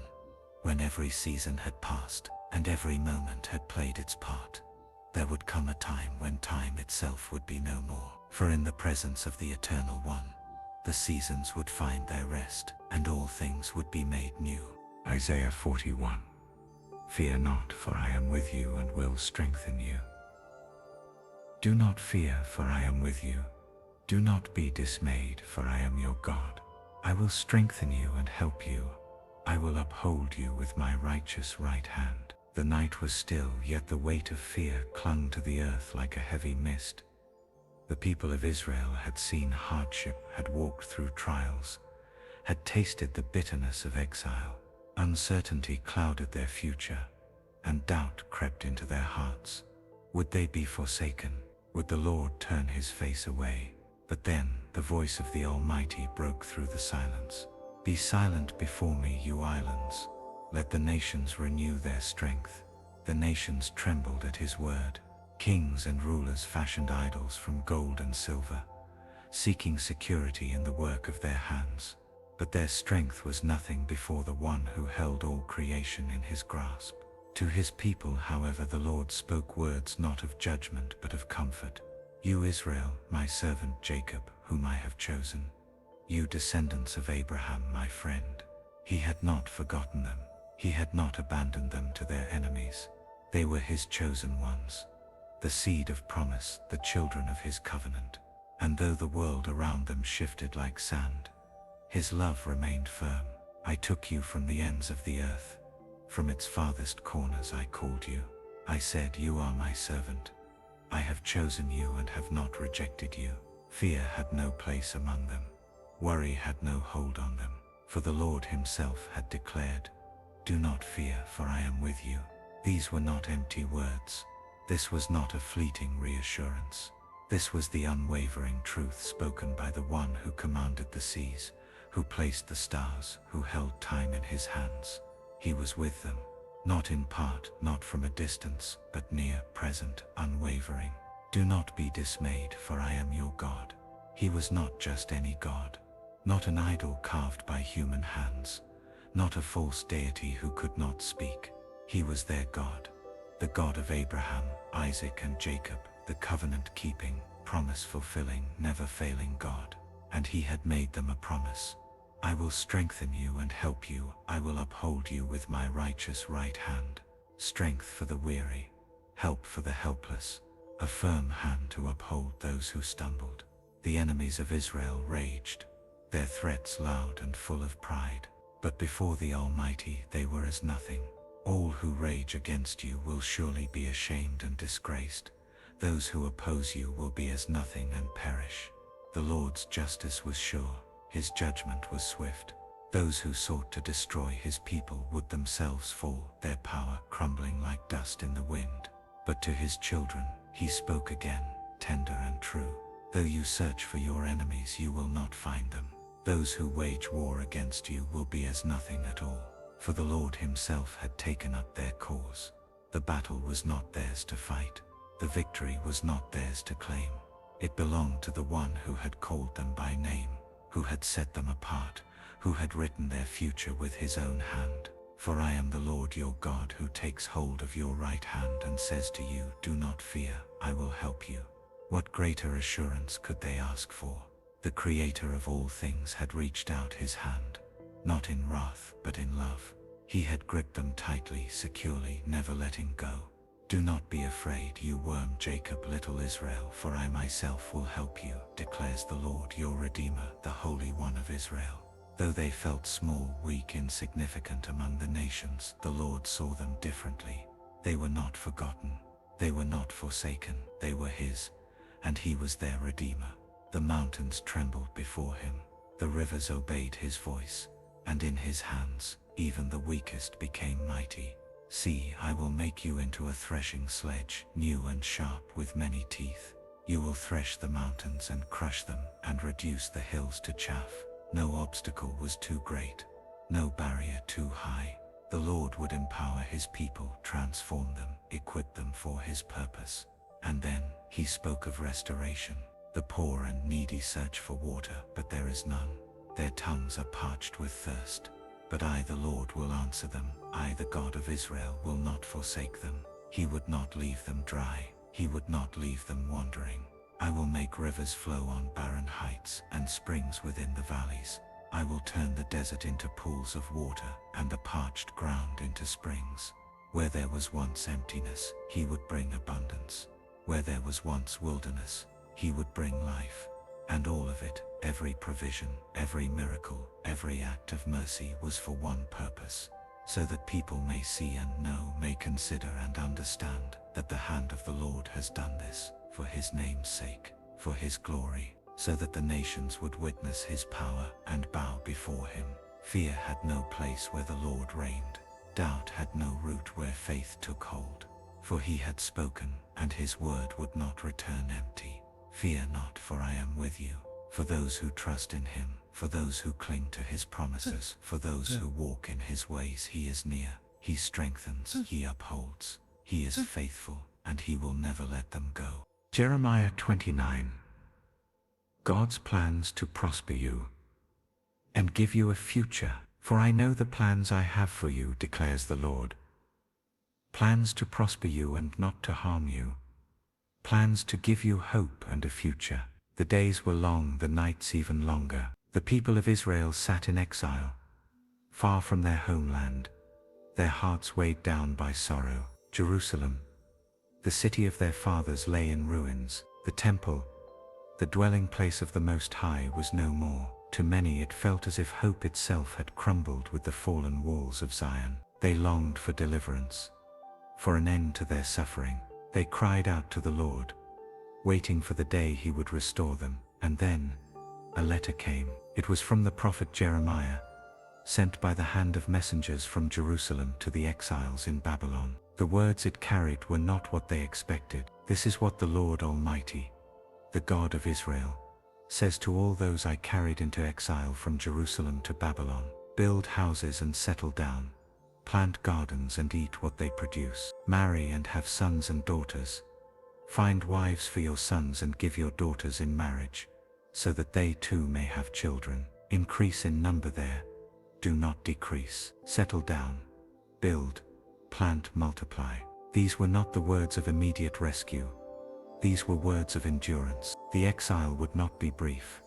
when every season had passed, and every moment had played its part, there would come a time when time itself would be no more. For in the presence of the Eternal One, the seasons would find their rest, and all things would be made new. Isaiah 41. Fear not, for I am with you and will strengthen you. Do not fear, for I am with you. Do not be dismayed, for I am your God. I will strengthen you and help you. I will uphold you with my righteous right hand. The night was still, yet the weight of fear clung to the earth like a heavy mist. The people of Israel had seen hardship, had walked through trials, had tasted the bitterness of exile. Uncertainty clouded their future, and doubt crept into their hearts. Would they be forsaken? Would the Lord turn his face away? But then the voice of the Almighty broke through the silence. Be silent before me, you islands. Let the nations renew their strength. The nations trembled at his word. Kings and rulers fashioned idols from gold and silver, seeking security in the work of their hands. But their strength was nothing before the one who held all creation in his grasp. To his people, however, the Lord spoke words not of judgment but of comfort. You Israel, my servant Jacob, whom I have chosen. You descendants of Abraham, my friend. He had not forgotten them. He had not abandoned them to their enemies. They were his chosen ones, the seed of promise, the children of his covenant. And though the world around them shifted like sand, his love remained firm. I took you from the ends of the earth. From its farthest corners I called you. I said, you are my servant. I have chosen you and have not rejected you. Fear had no place among them. Worry had no hold on them. For the Lord himself had declared, do not fear, for I am with you. These were not empty words. This was not a fleeting reassurance. This was the unwavering truth spoken by the one who commanded the seas, who placed the stars, who held time in his hands. He was with them, not in part, not from a distance, but near, present, unwavering. Do not be dismayed, for I am your God. He was not just any God, not an idol carved by human hands, not a false deity who could not speak. He was their God, the God of Abraham, Isaac and Jacob, the covenant-keeping, promise-fulfilling, never-failing God. And he had made them a promise. I will strengthen you and help you. I will uphold you with my righteous right hand. Strength for the weary, help for the helpless, a firm hand to uphold those who stumbled. The enemies of Israel raged, their threats loud and full of pride. But before the Almighty they were as nothing. All who rage against you will surely be ashamed and disgraced. Those who oppose you will be as nothing and perish. The Lord's justice was sure, his judgment was swift. Those who sought to destroy his people would themselves fall, their power crumbling like dust in the wind. But to his children he spoke again, tender and true. Though you search for your enemies, you will not find them. Those who wage war against you will be as nothing at all. For the Lord himself had taken up their cause. The battle was not theirs to fight. The victory was not theirs to claim. It belonged to the one who had called them by name, who had set them apart, who had written their future with his own hand. For I am the Lord your God, who takes hold of your right hand and says to you, do not fear, I will help you. What greater assurance could they ask for? The Creator of all things had reached out his hand, not in wrath, but in love. He had gripped them tightly, securely, never letting go. Do not be afraid, you worm Jacob, little Israel, for I myself will help you, declares the Lord your Redeemer, the Holy One of Israel. Though they felt small, weak, insignificant among the nations, the Lord saw them differently. They were not forgotten. They were not forsaken. They were His, and He was their Redeemer. The mountains trembled before Him. The rivers obeyed His voice, and in His hands, even the weakest became mighty. See, I will make you into a threshing sledge, new and sharp with many teeth. You will thresh the mountains and crush them, and reduce the hills to chaff. No obstacle was too great, no barrier too high. The Lord would empower His people, transform them, equip them for His purpose. And then He spoke of restoration. The poor and needy search for water, but there is none. Their tongues are parched with thirst. But I, the Lord, will answer them. I, the God of Israel, will not forsake them. He would not leave them dry. He would not leave them wandering. I will make rivers flow on barren heights and springs within the valleys. I will turn the desert into pools of water and the parched ground into springs. Where there was once emptiness, He would bring abundance. Where there was once wilderness, He would bring life. And all of it, every provision, every miracle, every act of mercy was for one purpose, so that people may see and know, may consider and understand that the hand of the Lord has done this, for His name's sake, for His glory, so that the nations would witness His power and bow before Him. Fear had no place where the Lord reigned. Doubt had no root where faith took hold. For He had spoken, and His word would not return empty. Fear not, for I am with you. For those who trust in Him, for those who cling to His promises, for those who walk in His ways, He is near. He strengthens, He upholds. He is faithful, and He will never let them go. Jeremiah 29. God's plans to prosper you and give you a future. For I know the plans I have for you, declares the Lord. Plans to prosper you and not to harm you. Plans to give you hope and a future. The days were long, the nights even longer. The people of Israel sat in exile, far from their homeland, their hearts weighed down by sorrow. Jerusalem, the city of their fathers, lay in ruins. The temple, the dwelling place of the Most High, was no more. To many it felt as if hope itself had crumbled with the fallen walls of Zion. They longed for deliverance, for an end to their suffering. They cried out to the Lord, waiting for the day He would restore them. And then a letter came. It was from the prophet Jeremiah, sent by the hand of messengers from Jerusalem to the exiles in Babylon. The words it carried were not what they expected. This is what the Lord Almighty, the God of Israel, says to all those I carried into exile from Jerusalem to Babylon: build houses and settle down, plant gardens and eat what they produce, marry and have sons and daughters, find wives for your sons and give your daughters in marriage, so that they too may have children. Increase in number there, do not decrease. Settle down, build, plant, multiply. These were not the words of immediate rescue. These were words of endurance. The exile would not be brief.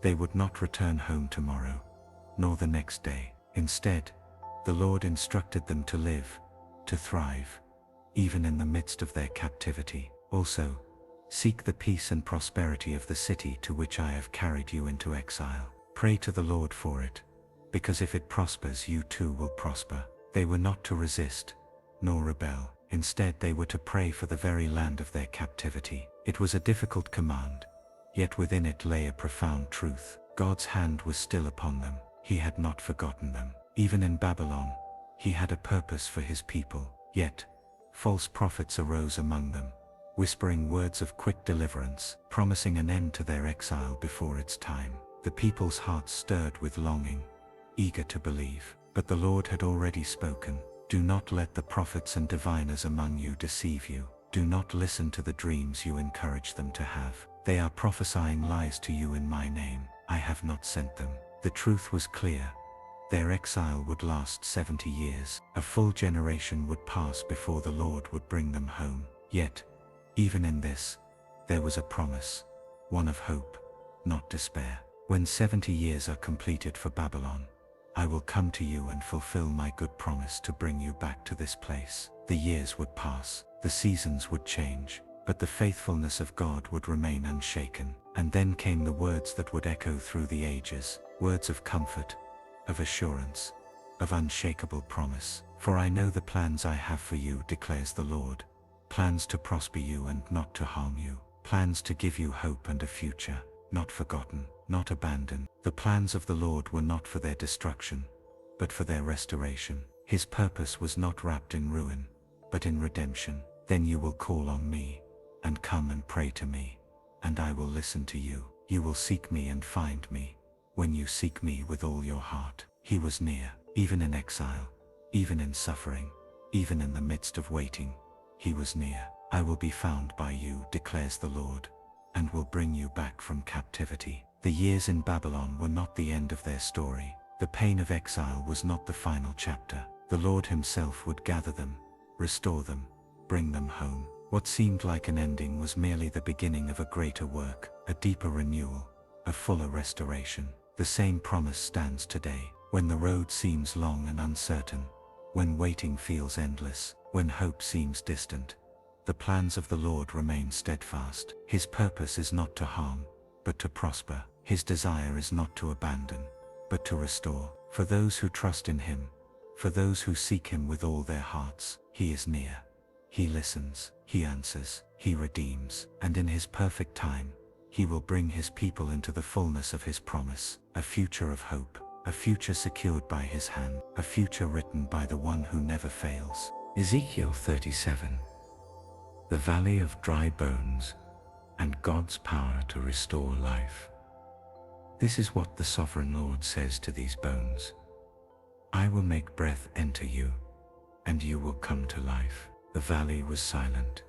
They would not return home tomorrow, nor the next day. Instead, the Lord instructed them to live, to thrive, even in the midst of their captivity. Also, seek the peace and prosperity of the city to which I have carried you into exile. Pray to the Lord for it, because if it prospers, you too will prosper. They were not to resist, nor rebel. Instead, they were to pray for the very land of their captivity. It was a difficult command, yet within it lay a profound truth. God's hand was still upon them. He had not forgotten them. Even in Babylon, He had a purpose for His people. Yet, false prophets arose among them, whispering words of quick deliverance, promising an end to their exile before its time. The people's hearts stirred with longing, eager to believe. But the Lord had already spoken. Do not let the prophets and diviners among you deceive you. Do not listen to the dreams you encourage them to have. They are prophesying lies to you in my name. I have not sent them. The truth was clear. Their exile would last 70 years. A full generation would pass before the Lord would bring them home. Yet, even in this, there was a promise, one of hope, not despair. When 70 years are completed for Babylon, I will come to you and fulfill my good promise to bring you back to this place. The years would pass, The seasons would change, but the faithfulness of God would remain unshaken. And then came the words that would echo through the ages, words of comfort, of assurance, of unshakable promise. For I know the plans I have for you, declares the Lord. Plans to prosper you and not to harm you. Plans to give you hope and a future, not forgotten, not abandoned. The plans of the Lord were not for their destruction, but for their restoration. His purpose was not wrapped in ruin, but in redemption. Then you will call on me, and come and pray to me, and I will listen to you. You will seek me and find me, when you seek me with all your heart. He was near, even in exile, even in suffering, even in the midst of waiting. He was near. I will be found by you, declares the Lord, and will bring you back from captivity. The years in Babylon were not the end of their story. The pain of exile was not the final chapter. The Lord himself would gather them, restore them, bring them home. What seemed like an ending was merely the beginning of a greater work, a deeper renewal, a fuller restoration. The same promise stands today. When the road seems long and uncertain, when waiting feels endless, when hope seems distant, the plans of the Lord remain steadfast. His purpose is not to harm, but to prosper. His desire is not to abandon, but to restore. For those who trust in him, for those who seek him with all their hearts, he is near. He listens, he answers, he redeems, and in his perfect time, he will bring his people into the fullness of his promise, a future of hope, a future secured by his hand, a future written by the one who never fails. Ezekiel 37. The valley of dry bones, and God's power to restore life. This is what the sovereign Lord says to these bones. I will make breath enter you, and you will come to life. The valley was silent,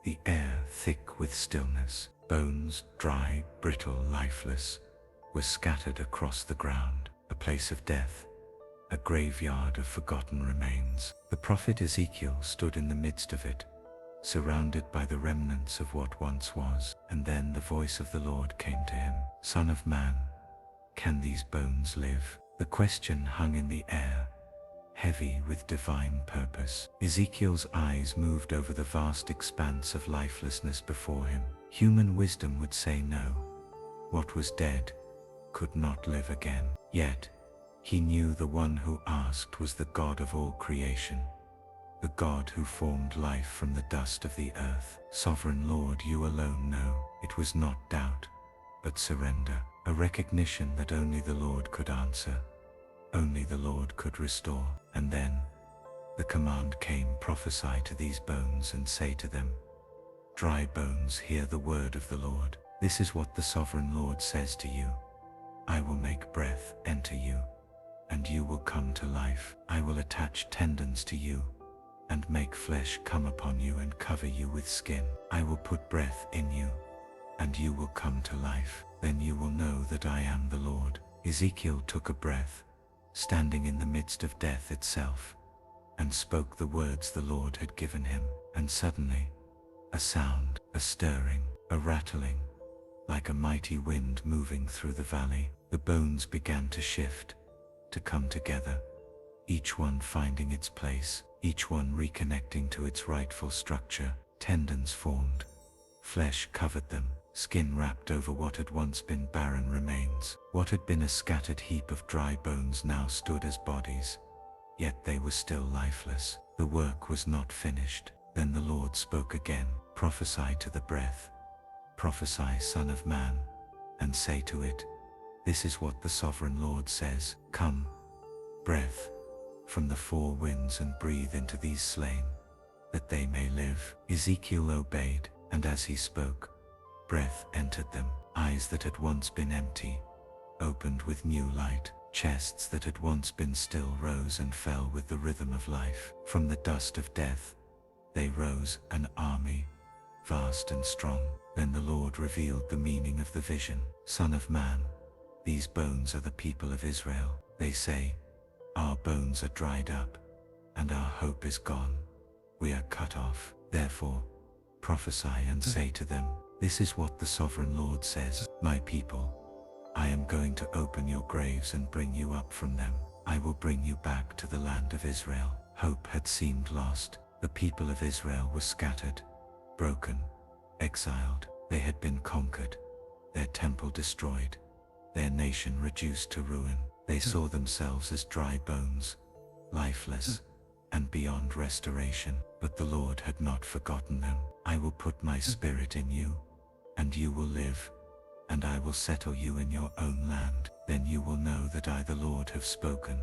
the air thick with stillness. Bones, dry, brittle, lifeless, were scattered across the ground, a place of death, a graveyard of forgotten remains. The prophet Ezekiel stood in the midst of it, surrounded by the remnants of what once was. And then the voice of the Lord came to him. Son of man, can these bones live? The question hung in the air, heavy with divine purpose. Ezekiel's eyes moved over the vast expanse of lifelessness before him. Human wisdom would say no. What was dead could not live again. Yet, he knew the one who asked was the God of all creation, the God who formed life from the dust of the earth. Sovereign Lord, you alone know. It was not doubt, but surrender, a recognition that only the Lord could answer, only the Lord could restore. And then, the command came, prophesy to these bones and say to them, dry bones, hear the word of the Lord. This is what the sovereign Lord says to you. I will make breath enter you, and you will come to life. I will attach tendons to you, and make flesh come upon you and cover you with skin. I will put breath in you, and you will come to life. Then you will know that I am the Lord. Ezekiel took a breath, standing in the midst of death itself, and spoke the words the Lord had given him. And suddenly, a sound, a stirring, a rattling, like a mighty wind moving through the valley. The bones began to shift, to come together, each one finding its place, each one reconnecting to its rightful structure. Tendons formed, flesh covered them, skin wrapped over what had once been barren remains. What had been a scattered heap of dry bones now stood as bodies, yet they were still lifeless. The work was not finished. Then the Lord spoke again. Prophesy to the breath. Prophesy, Son of man, and say to it, this is what the sovereign Lord says. Come, breath, from the four winds, and breathe into these slain, that they may live. Ezekiel obeyed, and as he spoke, breath entered them. Eyes that had once been empty opened with new light. Chests that had once been still rose and fell with the rhythm of life. From the dust of death, they rose, an army, vast and strong. Then the Lord revealed the meaning of the vision. Son of man, these bones are the people of Israel. They say, our bones are dried up, and our hope is gone. We are cut off. Therefore, prophesy and say to them, this is what the sovereign Lord says. My people, I am going to open your graves and bring you up from them. I will bring you back to the land of Israel. Hope had seemed lost, The people of Israel were scattered, broken, exiled. They had been conquered, their temple destroyed, their nation reduced to ruin. They saw themselves as dry bones, lifeless, and beyond restoration. But the Lord had not forgotten them. I will put my spirit in you, and you will live, and I will settle you in your own land. Then you will know that I, the Lord, have spoken,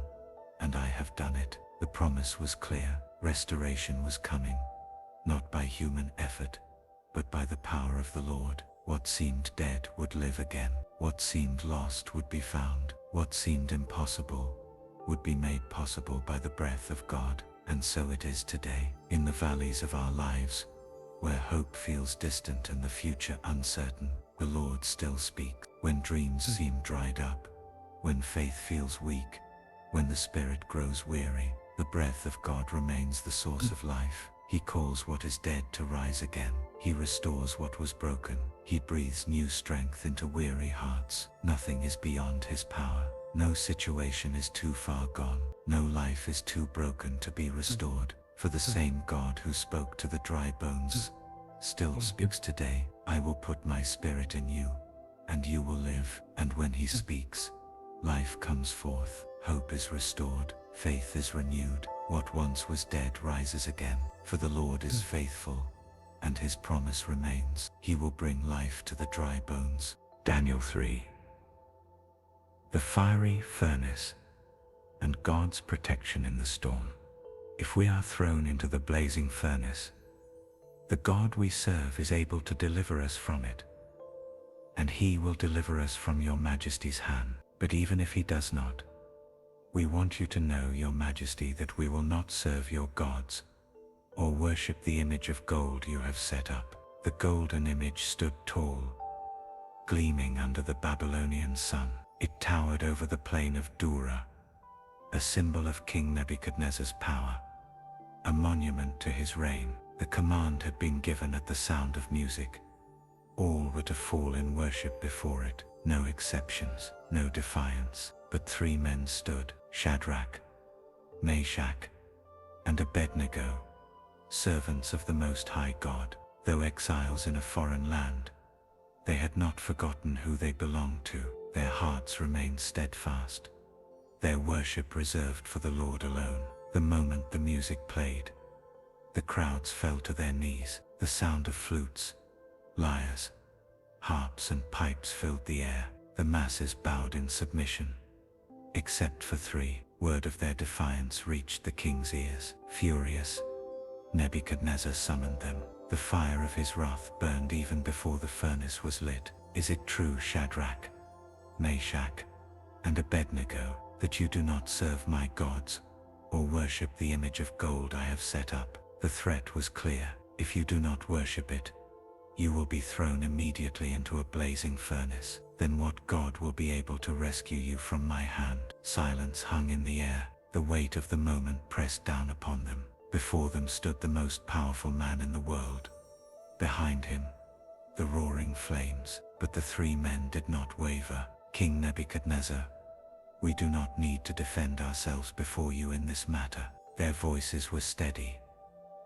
and I have done it. The promise was clear. Restoration was coming, not by human effort, but by the power of the Lord. What seemed dead would live again. What seemed lost would be found. What seemed impossible would be made possible by the breath of God. And so it is today. In the valleys of our lives, where hope feels distant and the future uncertain, the Lord still speaks. When dreams seem dried up, when faith feels weak, when the spirit grows weary, the breath of God remains the source of life. He calls what is dead to rise again. He restores what was broken. He breathes new strength into weary hearts. Nothing is beyond his power. No situation is too far gone. No life is too broken to be restored. For the same God who spoke to the dry bones still speaks today. I will put my spirit in you, and you will live. And when he speaks, life comes forth. Hope is restored. Faith is renewed. What once was dead rises again. For the Lord is faithful, and his promise remains. He will bring life to the dry bones. Daniel 3. The fiery furnace and God's protection in the storm. If we are thrown into the blazing furnace, the God we serve is able to deliver us from it, and he will deliver us from your majesty's hand. But even if he does not, we want you to know, your majesty, that we will not serve your gods or worship the image of gold you have set up. The golden image stood tall, gleaming under the Babylonian sun. It towered over the plain of Dura, a symbol of King Nebuchadnezzar's power, a monument to his reign. The command had been given at the sound of music. All were to fall in worship before it. No exceptions, no defiance. But three men stood, Shadrach, Meshach, and Abednego, servants of the Most High God. Though exiles in a foreign land, they had not forgotten who they belonged to. Their hearts remained steadfast, their worship reserved for the Lord alone. The moment the music played, the crowds fell to their knees. The sound of flutes, lyres, harps and pipes filled the air. The masses bowed in submission, except for three. Word of their defiance reached the king's ears. Furious, Nebuchadnezzar summoned them. The fire of his wrath burned even before the furnace was lit. Is it true, Shadrach, Meshach, and Abednego, that you do not serve my gods or worship the image of gold I have set up? The threat was clear. If you do not worship it, you will be thrown immediately into a blazing furnace. Then what God will be able to rescue you from my hand? Silence hung in the air. The weight of the moment pressed down upon them. Before them stood the most powerful man in the world. Behind him, the roaring flames. But the three men did not waver. King Nebuchadnezzar, we do not need to defend ourselves before you in this matter. Their voices were steady,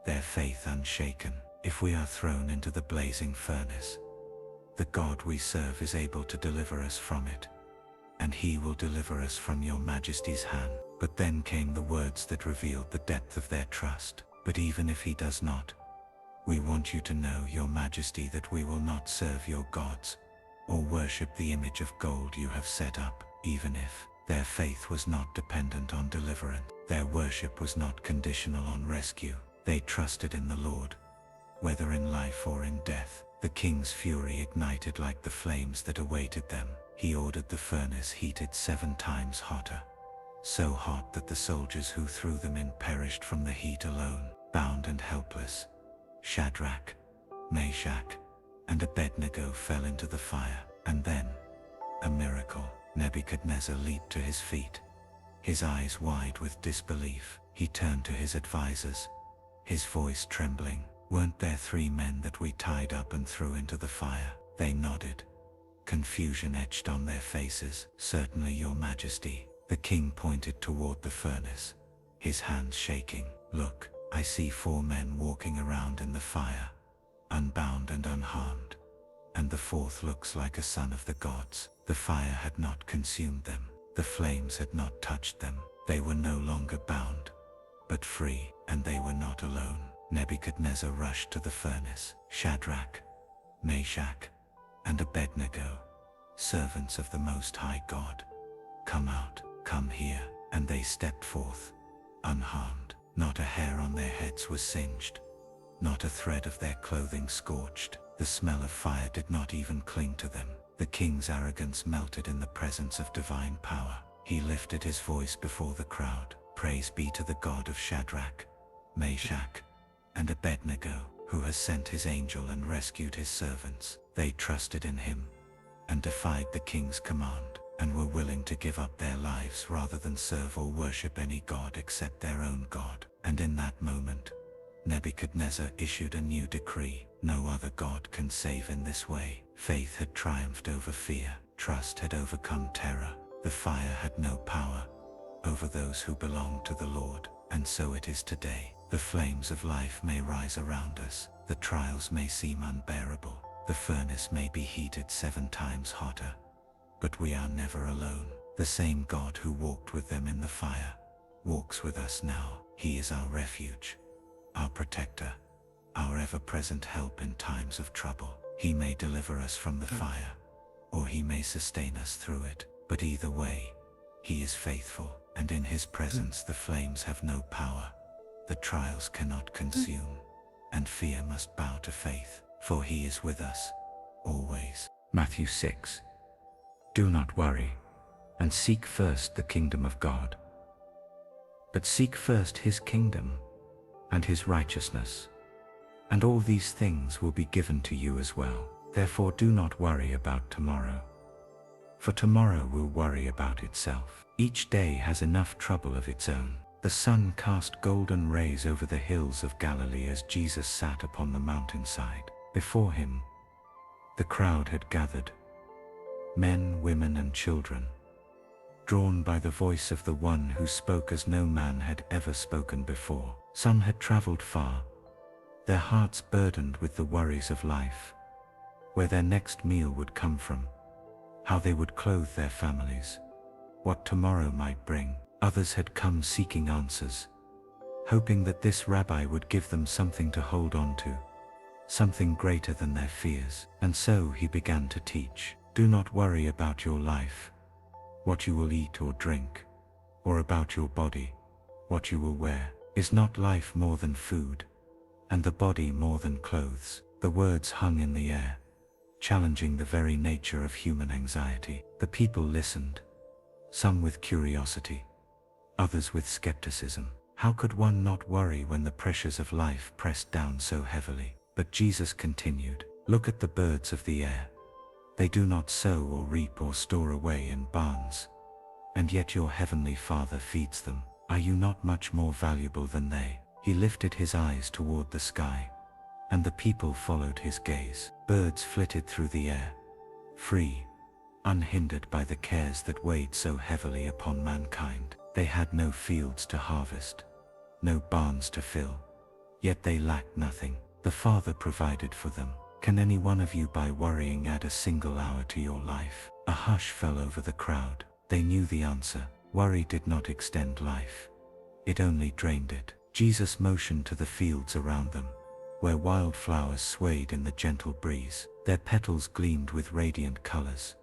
their faith unshaken. If we are thrown into the blazing furnace, the God we serve is able to deliver us from it, and he will deliver us from your majesty's hand. But then came the words that revealed the depth of their trust. But even if he does not, we want you to know, your majesty, that we will not serve your gods or worship the image of gold you have set up. Even if their faith was not dependent on deliverance, their worship was not conditional on rescue. They trusted in the Lord, whether in life or in death. The king's fury ignited like the flames that awaited them. He ordered the furnace heated 7 times hotter, so hot that the soldiers who threw them in perished from the heat alone. Bound and helpless, Shadrach, Meshach, and Abednego fell into the fire. And then, a miracle. Nebuchadnezzar leaped to his feet, his eyes wide with disbelief. He turned to his advisors, his voice trembling. Weren't there 3 men that we tied up and threw into the fire? They nodded, confusion etched on their faces. Certainly, your majesty. The king pointed toward the furnace, his hands shaking. Look, I see 4 men walking around in the fire, unbound and unharmed, and the 4th looks like a son of the gods. The fire had not consumed them. The flames had not touched them. They were no longer bound, but free, and they were not alone. Nebuchadnezzar rushed to the furnace. Shadrach, Meshach, and Abednego, servants of the Most High God, come out, come here. And they stepped forth, unharmed. Not a hair on their heads was singed, not a thread of their clothing scorched. The smell of fire did not even cling to them. The king's arrogance melted in the presence of divine power. He lifted his voice before the crowd. Praise be to the God of Shadrach, Meshach, and Abednego, who has sent his angel and rescued his servants. They trusted in him and defied the king's command, and were willing to give up their lives rather than serve or worship any god except their own God. And in that moment, Nebuchadnezzar issued a new decree. No other god can save in this way. Faith had triumphed over fear. Trust had overcome terror. The fire had no power over those who belong to the Lord. And so it is today. The flames of life may rise around us. The trials may seem unbearable. The furnace may be heated 7 times hotter. But we are never alone. The same God who walked with them in the fire walks with us now. He is our refuge, our protector, our ever-present help in times of trouble. He may deliver us from the fire, or he may sustain us through it. But either way, he is faithful, and in his presence the flames have no power. The trials cannot consume, and fear must bow to faith, for he is with us, always. Matthew 6. Do not worry, and seek first the kingdom of God. But seek first his kingdom and his righteousness, and all these things will be given to you as well. Therefore do not worry about tomorrow, for tomorrow will worry about itself. Each day has enough trouble of its own. The sun cast golden rays over the hills of Galilee as Jesus sat upon the mountainside. Before him, the crowd had gathered, men, women, and children, drawn by the voice of the one who spoke as no man had ever spoken before. Some had traveled far, their hearts burdened with the worries of life, where their next meal would come from, how they would clothe their families, what tomorrow might bring. Others had come seeking answers, hoping that this rabbi would give them something to hold on to, something greater than their fears. And so he began to teach. Do not worry about your life, what you will eat or drink, or about your body, what you will wear. Is not life more than food, and the body more than clothes? The words hung in the air, challenging the very nature of human anxiety. The people listened, some with curiosity, others with skepticism. How could one not worry when the pressures of life pressed down so heavily? But Jesus continued, look at the birds of the air. They do not sow or reap or store away in barns, and yet your heavenly Father feeds them. Are you not much more valuable than they? He lifted his eyes toward the sky, and the people followed his gaze. Birds flitted through the air, free, unhindered by the cares that weighed so heavily upon mankind. They had no fields to harvest, no barns to fill, yet they lacked nothing. The Father provided for them. Can any one of you by worrying add a single hour to your life? A hush fell over the crowd. They knew the answer. Worry did not extend life. It only drained it. Jesus motioned to the fields around them, where wildflowers swayed in the gentle breeze. Their petals gleamed with radiant colors,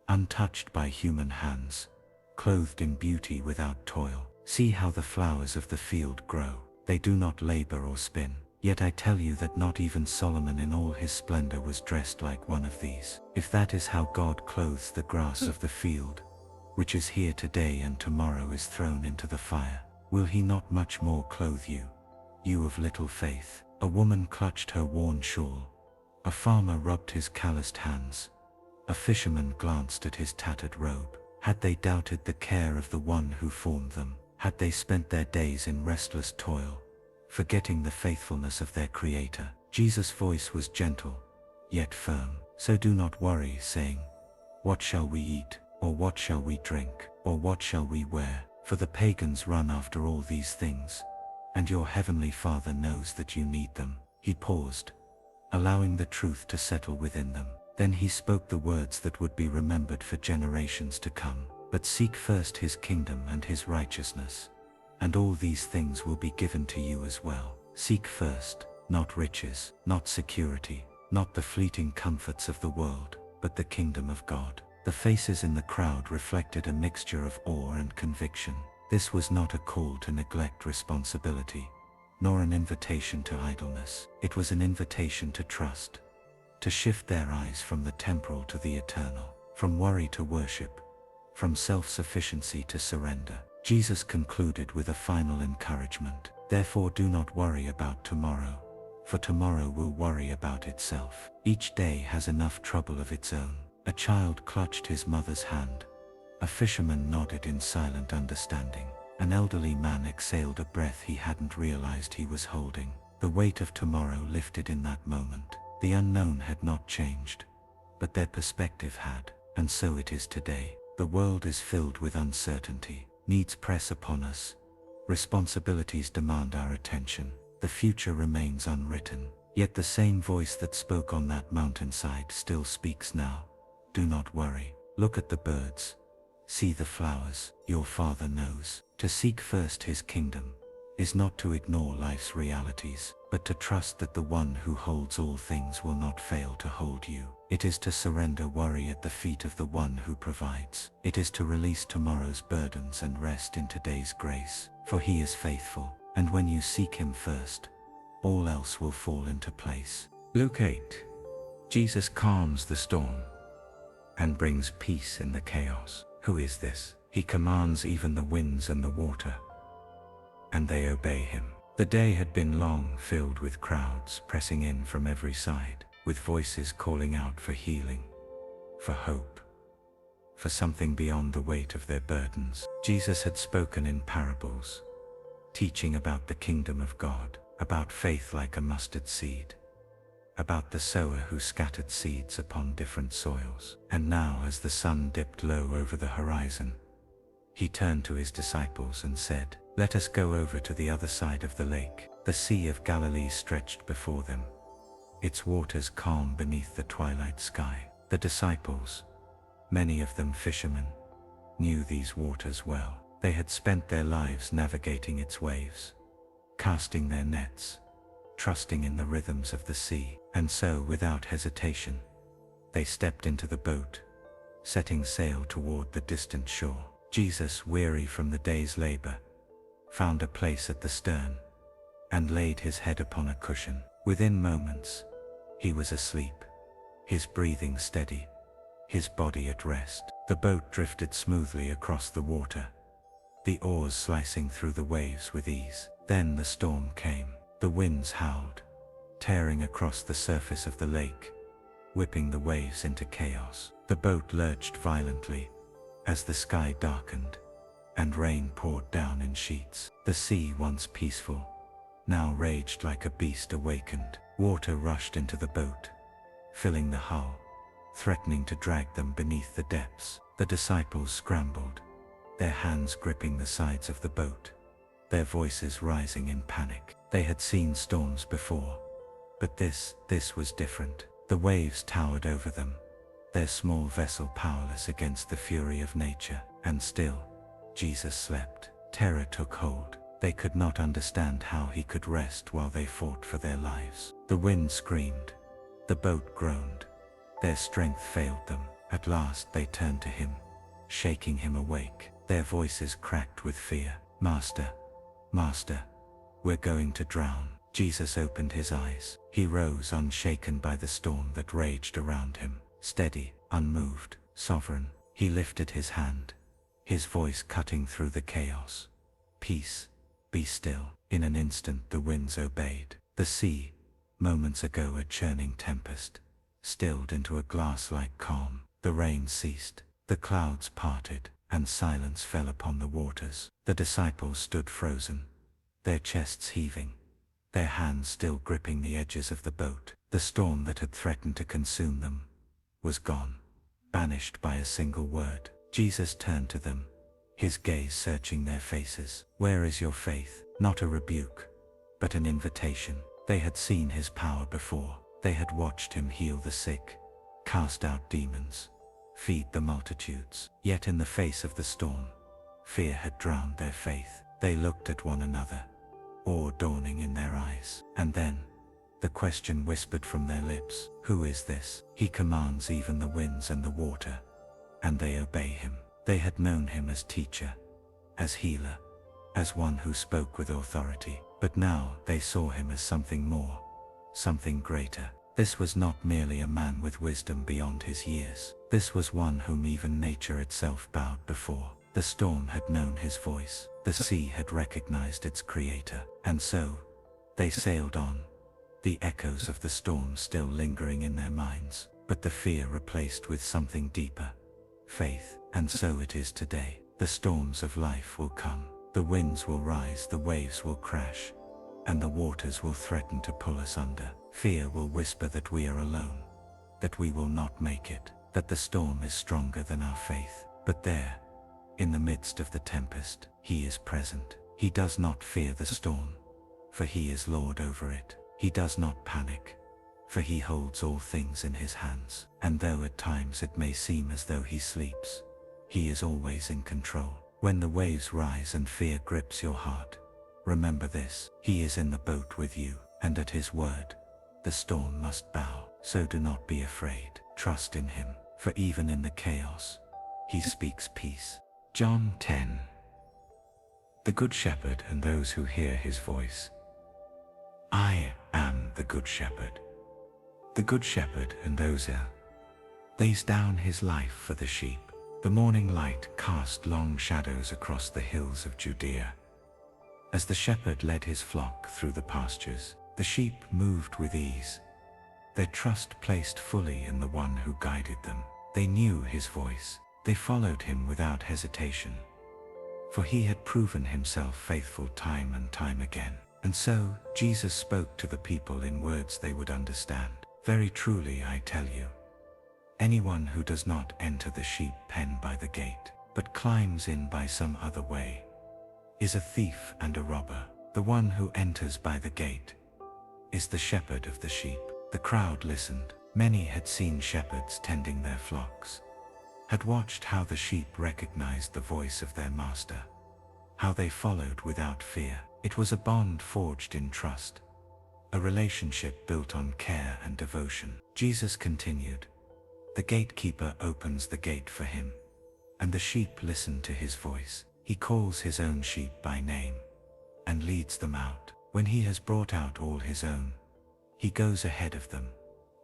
untouched by human hands, clothed in beauty without toil. See how the flowers of the field grow. They do not labor or spin. Yet I tell you that not even Solomon in all his splendor was dressed like one of these. If that is how God clothes the grass of the field, which is here today and tomorrow is thrown into the fire, will he not much more clothe you, you of little faith? A woman clutched her worn shawl. A farmer rubbed his calloused hands. A fisherman glanced at his tattered robe. Had they doubted the care of the one who formed them? Had they spent their days in restless toil, forgetting the faithfulness of their Creator? Jesus' voice was gentle, yet firm. So do not worry, saying, what shall we eat? Or what shall we drink? Or what shall we wear? For the pagans run after all these things, and your heavenly Father knows that you need them." He paused, allowing the truth to settle within them. Then he spoke the words that would be remembered for generations to come. "But seek first his kingdom and his righteousness, and all these things will be given to you as well." Seek first, not riches, not security, not the fleeting comforts of the world, but the kingdom of God. The faces in the crowd reflected a mixture of awe and conviction. This was not a call to neglect responsibility, nor an invitation to idleness. It was an invitation to trust, to shift their eyes from the temporal to the eternal, from worry to worship, from self-sufficiency to surrender. Jesus concluded with a final encouragement. "Therefore do not worry about tomorrow, for tomorrow will worry about itself. Each day has enough trouble of its own." A child clutched his mother's hand. A fisherman nodded in silent understanding. An elderly man exhaled a breath he hadn't realized he was holding. The weight of tomorrow lifted in that moment. The unknown had not changed, but their perspective had, and so it is today. The world is filled with uncertainty. Needs press upon us. Responsibilities demand our attention. The future remains unwritten. Yet the same voice that spoke on that mountainside still speaks now. "Do not worry. Look at the birds. See the flowers. Your Father knows." To seek first his kingdom is not to ignore life's realities, but to trust that the one who holds all things will not fail to hold you. It is to surrender worry at the feet of the one who provides. It is to release tomorrow's burdens and rest in today's grace, for he is faithful, and when you seek him first, all else will fall into place. Luke 8. Jesus calms the storm and brings peace in the chaos. Who is this? He commands even the winds and the water, and they obey him. The day had been long, filled with crowds pressing in from every side, with voices calling out for healing, for hope, for something beyond the weight of their burdens. Jesus had spoken in parables, teaching about the kingdom of God, about faith like a mustard seed, about the sower who scattered seeds upon different soils. And now, as the sun dipped low over the horizon, he turned to his disciples and said, "Let us go over to the other side of the lake." The Sea of Galilee stretched before them, its waters calm beneath the twilight sky. The disciples, many of them fishermen, knew these waters well. They had spent their lives navigating its waves, casting their nets, trusting in the rhythms of the sea. And so, without hesitation, they stepped into the boat, setting sail toward the distant shore. Jesus, weary from the day's labor, found a place at the stern and laid his head upon a cushion. Within moments, he was asleep, his breathing steady, his body at rest. The boat drifted smoothly across the water, the oars slicing through the waves with ease. Then the storm came. The winds howled, tearing across the surface of the lake, whipping the waves into chaos. The boat lurched violently as the sky darkened and rain poured down in sheets. The sea, once peaceful, now raged like a beast awakened. Water rushed into the boat, filling the hull, threatening to drag them beneath the depths. The disciples scrambled, their hands gripping the sides of the boat, their voices rising in panic. They had seen storms before, but this was different. The waves towered over them, their small vessel powerless against the fury of nature. And still, Jesus slept. Terror took hold. They could not understand how he could rest while they fought for their lives. The wind screamed, the boat groaned, their strength failed them. At last they turned to him, shaking him awake. Their voices cracked with fear. "Master, Master, we're going to drown." Jesus opened his eyes. He rose, unshaken by the storm that raged around him. Steady, unmoved, sovereign, he lifted his hand, his voice cutting through the chaos. "Peace, be still." In an instant the winds obeyed. The sea, moments ago a churning tempest, stilled into a glass-like calm. The rain ceased, the clouds parted, and silence fell upon the waters. The disciples stood frozen, their chests heaving, their hands still gripping the edges of the boat. The storm that had threatened to consume them was gone, banished by a single word. Jesus turned to them, his gaze searching their faces. "Where is your faith?" not a rebuke, but an invitation. They had seen his power before. They had watched him heal the sick, cast out demons, feed the multitudes. Yet in the face of the storm, fear had drowned their faith. They looked at one another, awe dawning in their eyes. And then, the question whispered from their lips, "Who is this? He commands even the winds and the water, and they obey him." They had known him as teacher, as healer, as one who spoke with authority. But now they saw him as something more, something greater. This was not merely a man with wisdom beyond his years. This was one whom even nature itself bowed before. The storm had known his voice. The sea had recognized its creator. And so, they sailed on, the echoes of the storm still lingering in their minds, but the fear replaced with something deeper, faith. And so it is today. The storms of life will come. The winds will rise, the waves will crash, and the waters will threaten to pull us under. Fear will whisper that we are alone, that we will not make it, that the storm is stronger than our faith. But there, in the midst of the tempest, he is present. He does not fear the storm, for he is Lord over it. He does not panic, for he holds all things in his hands. And though at times it may seem as though he sleeps, he is always in control. When the waves rise and fear grips your heart, remember this: he is in the boat with you, and at his word, the storm must bow. So do not be afraid. Trust in him, for even in the chaos, he speaks peace. John 10. The Good Shepherd and those who hear his voice. I am the Good Shepherd. The Good Shepherd and those who lays down his life for the sheep. The morning light cast long shadows across the hills of Judea. As the shepherd led his flock through the pastures, the sheep moved with ease, their trust placed fully in the one who guided them. They knew his voice. They followed him without hesitation, for he had proven himself faithful time and time again. And so, Jesus spoke to the people in words they would understand. Very truly I tell you, anyone who does not enter the sheep pen by the gate, but climbs in by some other way, is a thief and a robber. The one who enters by the gate is the shepherd of the sheep. The crowd listened. Many had seen shepherds tending their flocks, had watched how the sheep recognized the voice of their master, how they followed without fear. It was a bond forged in trust, a relationship built on care and devotion. Jesus continued, "The gatekeeper opens the gate for him, and the sheep listen to his voice. He calls his own sheep by name, and leads them out. When he has brought out all his own, he goes ahead of them,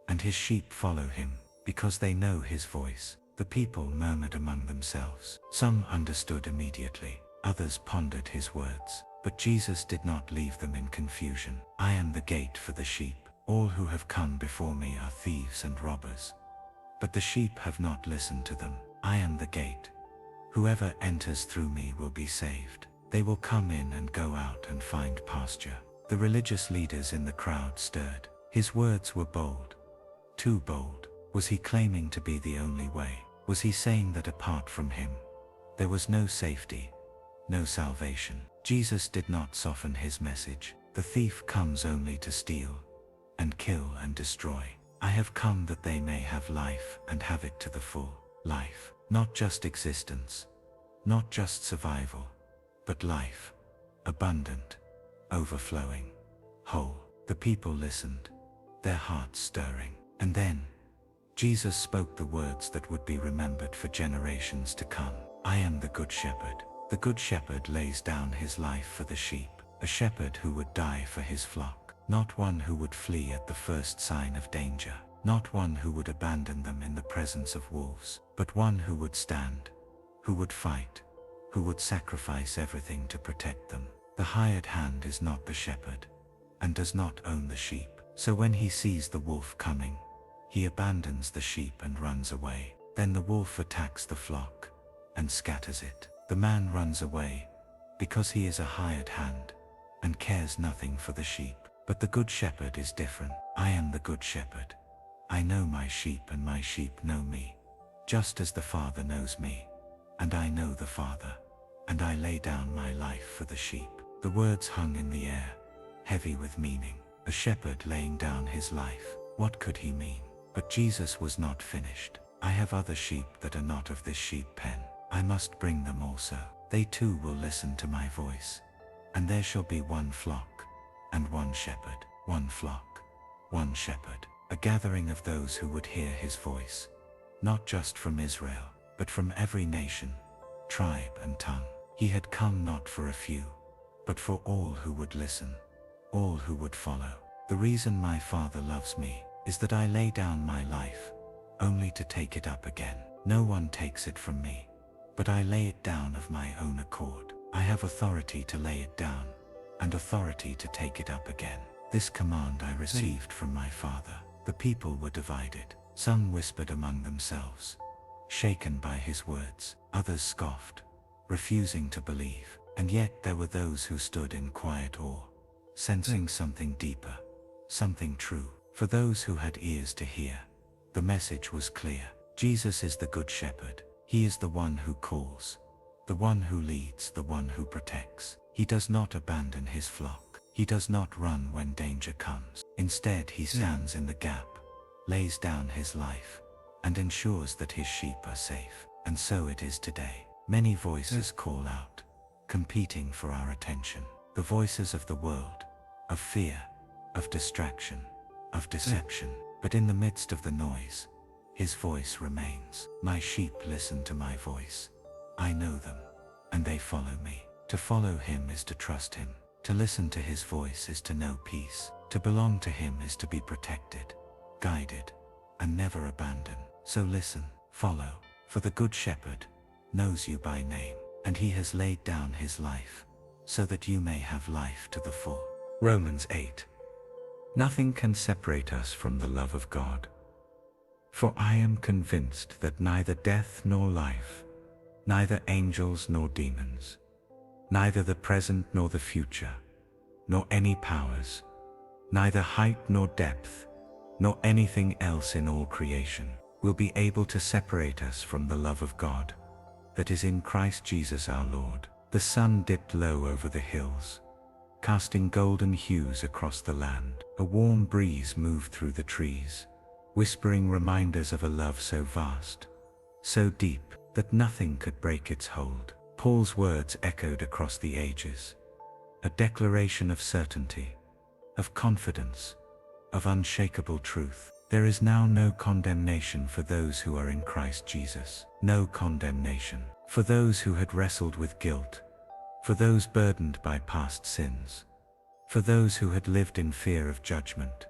and his sheep follow him, because they know his voice." The people murmured among themselves. Some understood immediately, others pondered his words. But Jesus did not leave them in confusion. "I am the gate for the sheep. All who have come before me are thieves and robbers, but the sheep have not listened to them. I am the gate. Whoever enters through me will be saved. They will come in and go out and find pasture." The religious leaders in the crowd stirred. His words were bold, too bold. Was he claiming to be the only way? Was he saying that apart from him, there was no safety, no salvation? Jesus did not soften his message. The thief comes only to steal, and kill and destroy. I have come that they may have life and have it to the full. Life, not just existence, not just survival, but life, abundant, overflowing, whole. The people listened, their hearts stirring. And then, Jesus spoke the words that would be remembered for generations to come. "I am the Good Shepherd. The Good Shepherd lays down his life for the sheep, a shepherd who would die for his flock, not one who would flee at the first sign of danger, not one who would abandon them in the presence of wolves, but one who would stand, who would fight, who would sacrifice everything to protect them." The hired hand is not the shepherd, and does not own the sheep. So when he sees the wolf coming, he abandons the sheep and runs away. Then the wolf attacks the flock and scatters it. The man runs away because he is a hired hand and cares nothing for the sheep. But the Good Shepherd is different. "I am the Good Shepherd. I know my sheep and my sheep know me, just as the Father knows me, and I know the Father, and I lay down my life for the sheep." The words hung in the air, heavy with meaning. A shepherd laying down his life. What could he mean? But Jesus was not finished. I have other sheep that are not of this sheep pen. I must bring them also. They too will listen to my voice. And there shall be one flock, and one shepherd. One flock, one shepherd. A gathering of those who would hear his voice. Not just from Israel, but from every nation, tribe and tongue. He had come not for a few, but for all who would listen, all who would follow. The reason my Father loves me is that I lay down my life, only to take it up again. No one takes it from me, but I lay it down of my own accord. I have authority to lay it down, and authority to take it up again. This command I received from my Father. The people were divided. Some whispered among themselves, shaken by his words. Others scoffed, refusing to believe. And yet there were those who stood in quiet awe, sensing something deeper, something true. For those who had ears to hear, the message was clear. Jesus is the good shepherd. He is the one who calls, the one who leads, the one who protects. He does not abandon his flock. He does not run when danger comes. Instead, he stands in the gap, lays down his life, and ensures that his sheep are safe. And so it is today. Many voices call out, competing for our attention. The voices of the world, of fear, of distraction, of deception. But in the midst of the noise, his voice remains. My sheep listen to my voice. I know them, and they follow me. To follow him is to trust him. To listen to his voice is to know peace. To belong to him is to be protected, guided, and never abandoned. So listen, follow, for the Good Shepherd knows you by name, and he has laid down his life, so that you may have life to the full. Romans 8. Nothing can separate us from the love of God. For I am convinced that neither death nor life, neither angels nor demons, neither the present nor the future, nor any powers, neither height nor depth, nor anything else in all creation, will be able to separate us from the love of God that is in Christ Jesus our Lord. The sun dipped low over the hills, casting golden hues across the land. A warm breeze moved through the trees, whispering reminders of a love so vast, so deep, that nothing could break its hold. Paul's words echoed across the ages, a declaration of certainty, of confidence, of unshakable truth. There is now no condemnation for those who are in Christ Jesus. No condemnation for those who had wrestled with guilt, for those burdened by past sins, for those who had lived in fear of judgment.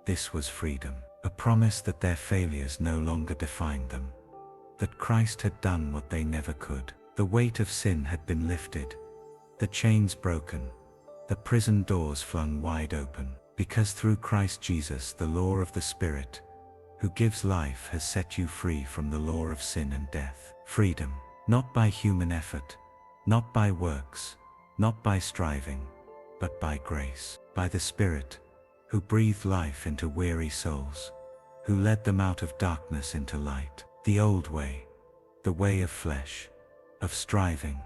This was freedom, a promise that their failures no longer defined them, that Christ had done what they never could. The weight of sin had been lifted, the chains broken, the prison doors flung wide open, because through Christ Jesus the law of the Spirit, who gives life, has set you free from the law of sin and death. Freedom, not by human effort, not by works, not by striving, but by grace, by the Spirit, who breathed life into weary souls, who led them out of darkness into light. The old way, the way of flesh, of striving,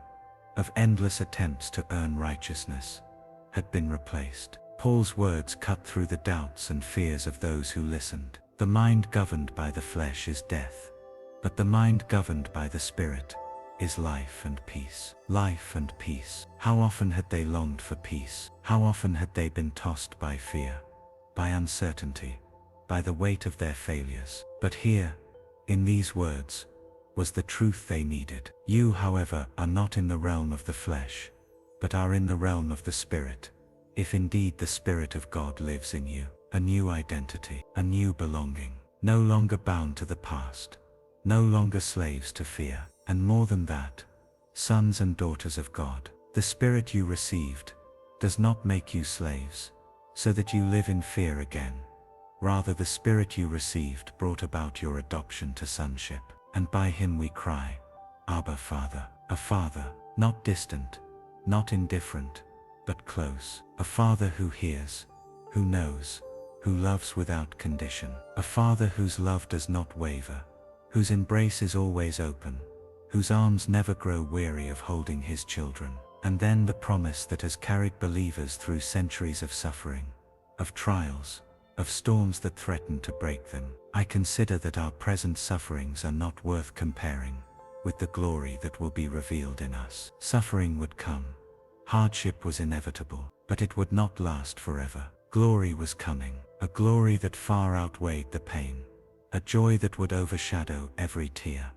of endless attempts to earn righteousness, had been replaced. Paul's words cut through the doubts and fears of those who listened. The mind governed by the flesh is death, but the mind governed by the Spirit is life and peace. Life and peace. How often had they longed for peace? How often had they been tossed by fear, by uncertainty, by the weight of their failures? But here, in these words, was the truth they needed. You, however, are not in the realm of the flesh, but are in the realm of the Spirit, if indeed the Spirit of God lives in you. A new identity, a new belonging, no longer bound to the past, no longer slaves to fear, and more than that, sons and daughters of God. The Spirit you received does not make you slaves, so that you live in fear again. Rather, the Spirit you received brought about your adoption to sonship, and by him we cry, Abba, Father. A Father, not distant, not indifferent, but close. A Father who hears, who knows, who loves without condition. A Father whose love does not waver, whose embrace is always open, whose arms never grow weary of holding his children. And then the promise that has carried believers through centuries of suffering, of trials, of storms that threaten to break them. I consider that our present sufferings are not worth comparing with the glory that will be revealed in us. Suffering would come. Hardship was inevitable, but it would not last forever. Glory was coming, a glory that far outweighed the pain, a joy that would overshadow every tear,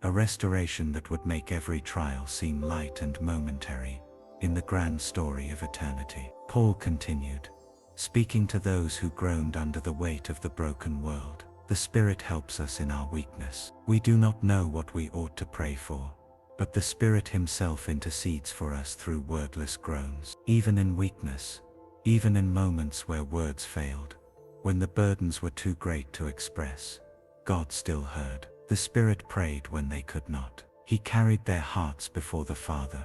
a restoration that would make every trial seem light and momentary in the grand story of eternity. Paul continued, speaking to those who groaned under the weight of the broken world. The Spirit helps us in our weakness. We do not know what we ought to pray for, but the Spirit Himself intercedes for us through wordless groans. Even in weakness, even in moments where words failed, when the burdens were too great to express, God still heard. The Spirit prayed when they could not. He carried their hearts before the Father,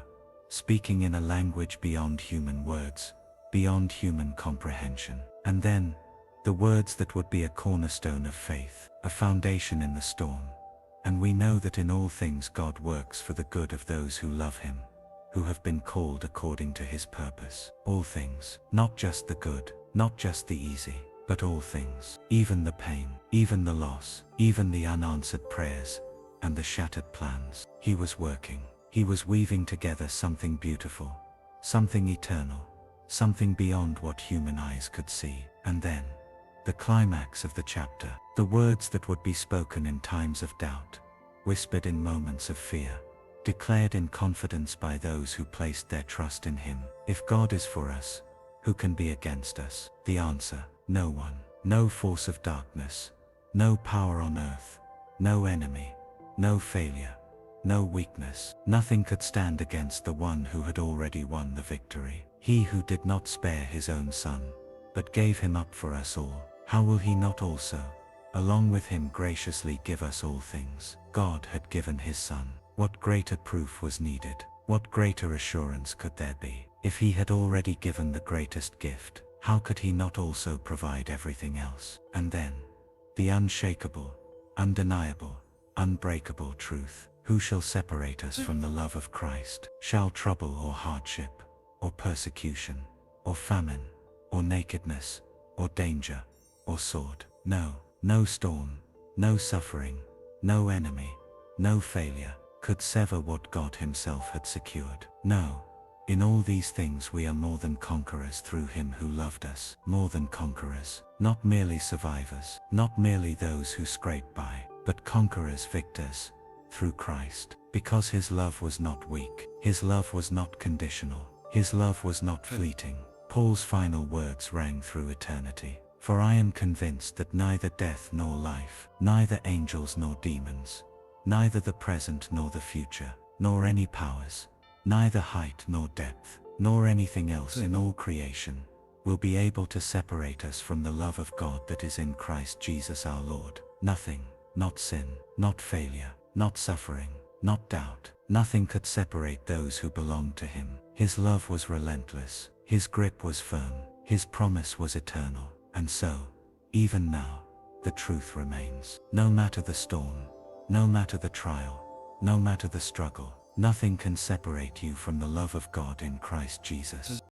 speaking in a language beyond human words, beyond human comprehension. And then, the words that would be a cornerstone of faith, a foundation in the storm. And we know that in all things God works for the good of those who love Him, who have been called according to His purpose. All things, not just the good, not just the easy, but all things, even the pain, even the loss, even the unanswered prayers, and the shattered plans. He was working. He was weaving together something beautiful, something eternal, something beyond what human eyes could see. And then, the climax of the chapter, the words that would be spoken in times of doubt, whispered in moments of fear, declared in confidence by those who placed their trust in Him. If God is for us, who can be against us? The answer, no one. No force of darkness, no power on earth, no enemy, no failure, no weakness. Nothing could stand against the one who had already won the victory. He who did not spare His own Son, but gave Him up for us all. How will He not also, along with Him, graciously give us all things? God had given His Son. What greater proof was needed? What greater assurance could there be? If He had already given the greatest gift, how could He not also provide everything else? And then, the unshakable, undeniable, unbreakable truth. Who shall separate us from the love of Christ? Shall trouble or hardship, or persecution, or famine, or nakedness, or danger, or sword? No, no storm, no suffering, no enemy, no failure could sever what God Himself had secured. No, in all these things we are more than conquerors through Him who loved us. More than conquerors, not merely survivors, not merely those who scrape by, but conquerors, victors, through Christ. Because His love was not weak, His love was not conditional, His love was not fleeting. Paul's final words rang through eternity. For I am convinced that neither death nor life, neither angels nor demons, neither the present nor the future, nor any powers, neither height nor depth, nor anything else in all creation, will be able to separate us from the love of God that is in Christ Jesus our Lord. Nothing, not sin, not failure, not suffering, not doubt, nothing could separate those who belong to Him. His love was relentless, His grip was firm, His promise was eternal. And so, even now, the truth remains. No matter the storm, no matter the trial, no matter the struggle, nothing can separate you from the love of God in Christ Jesus.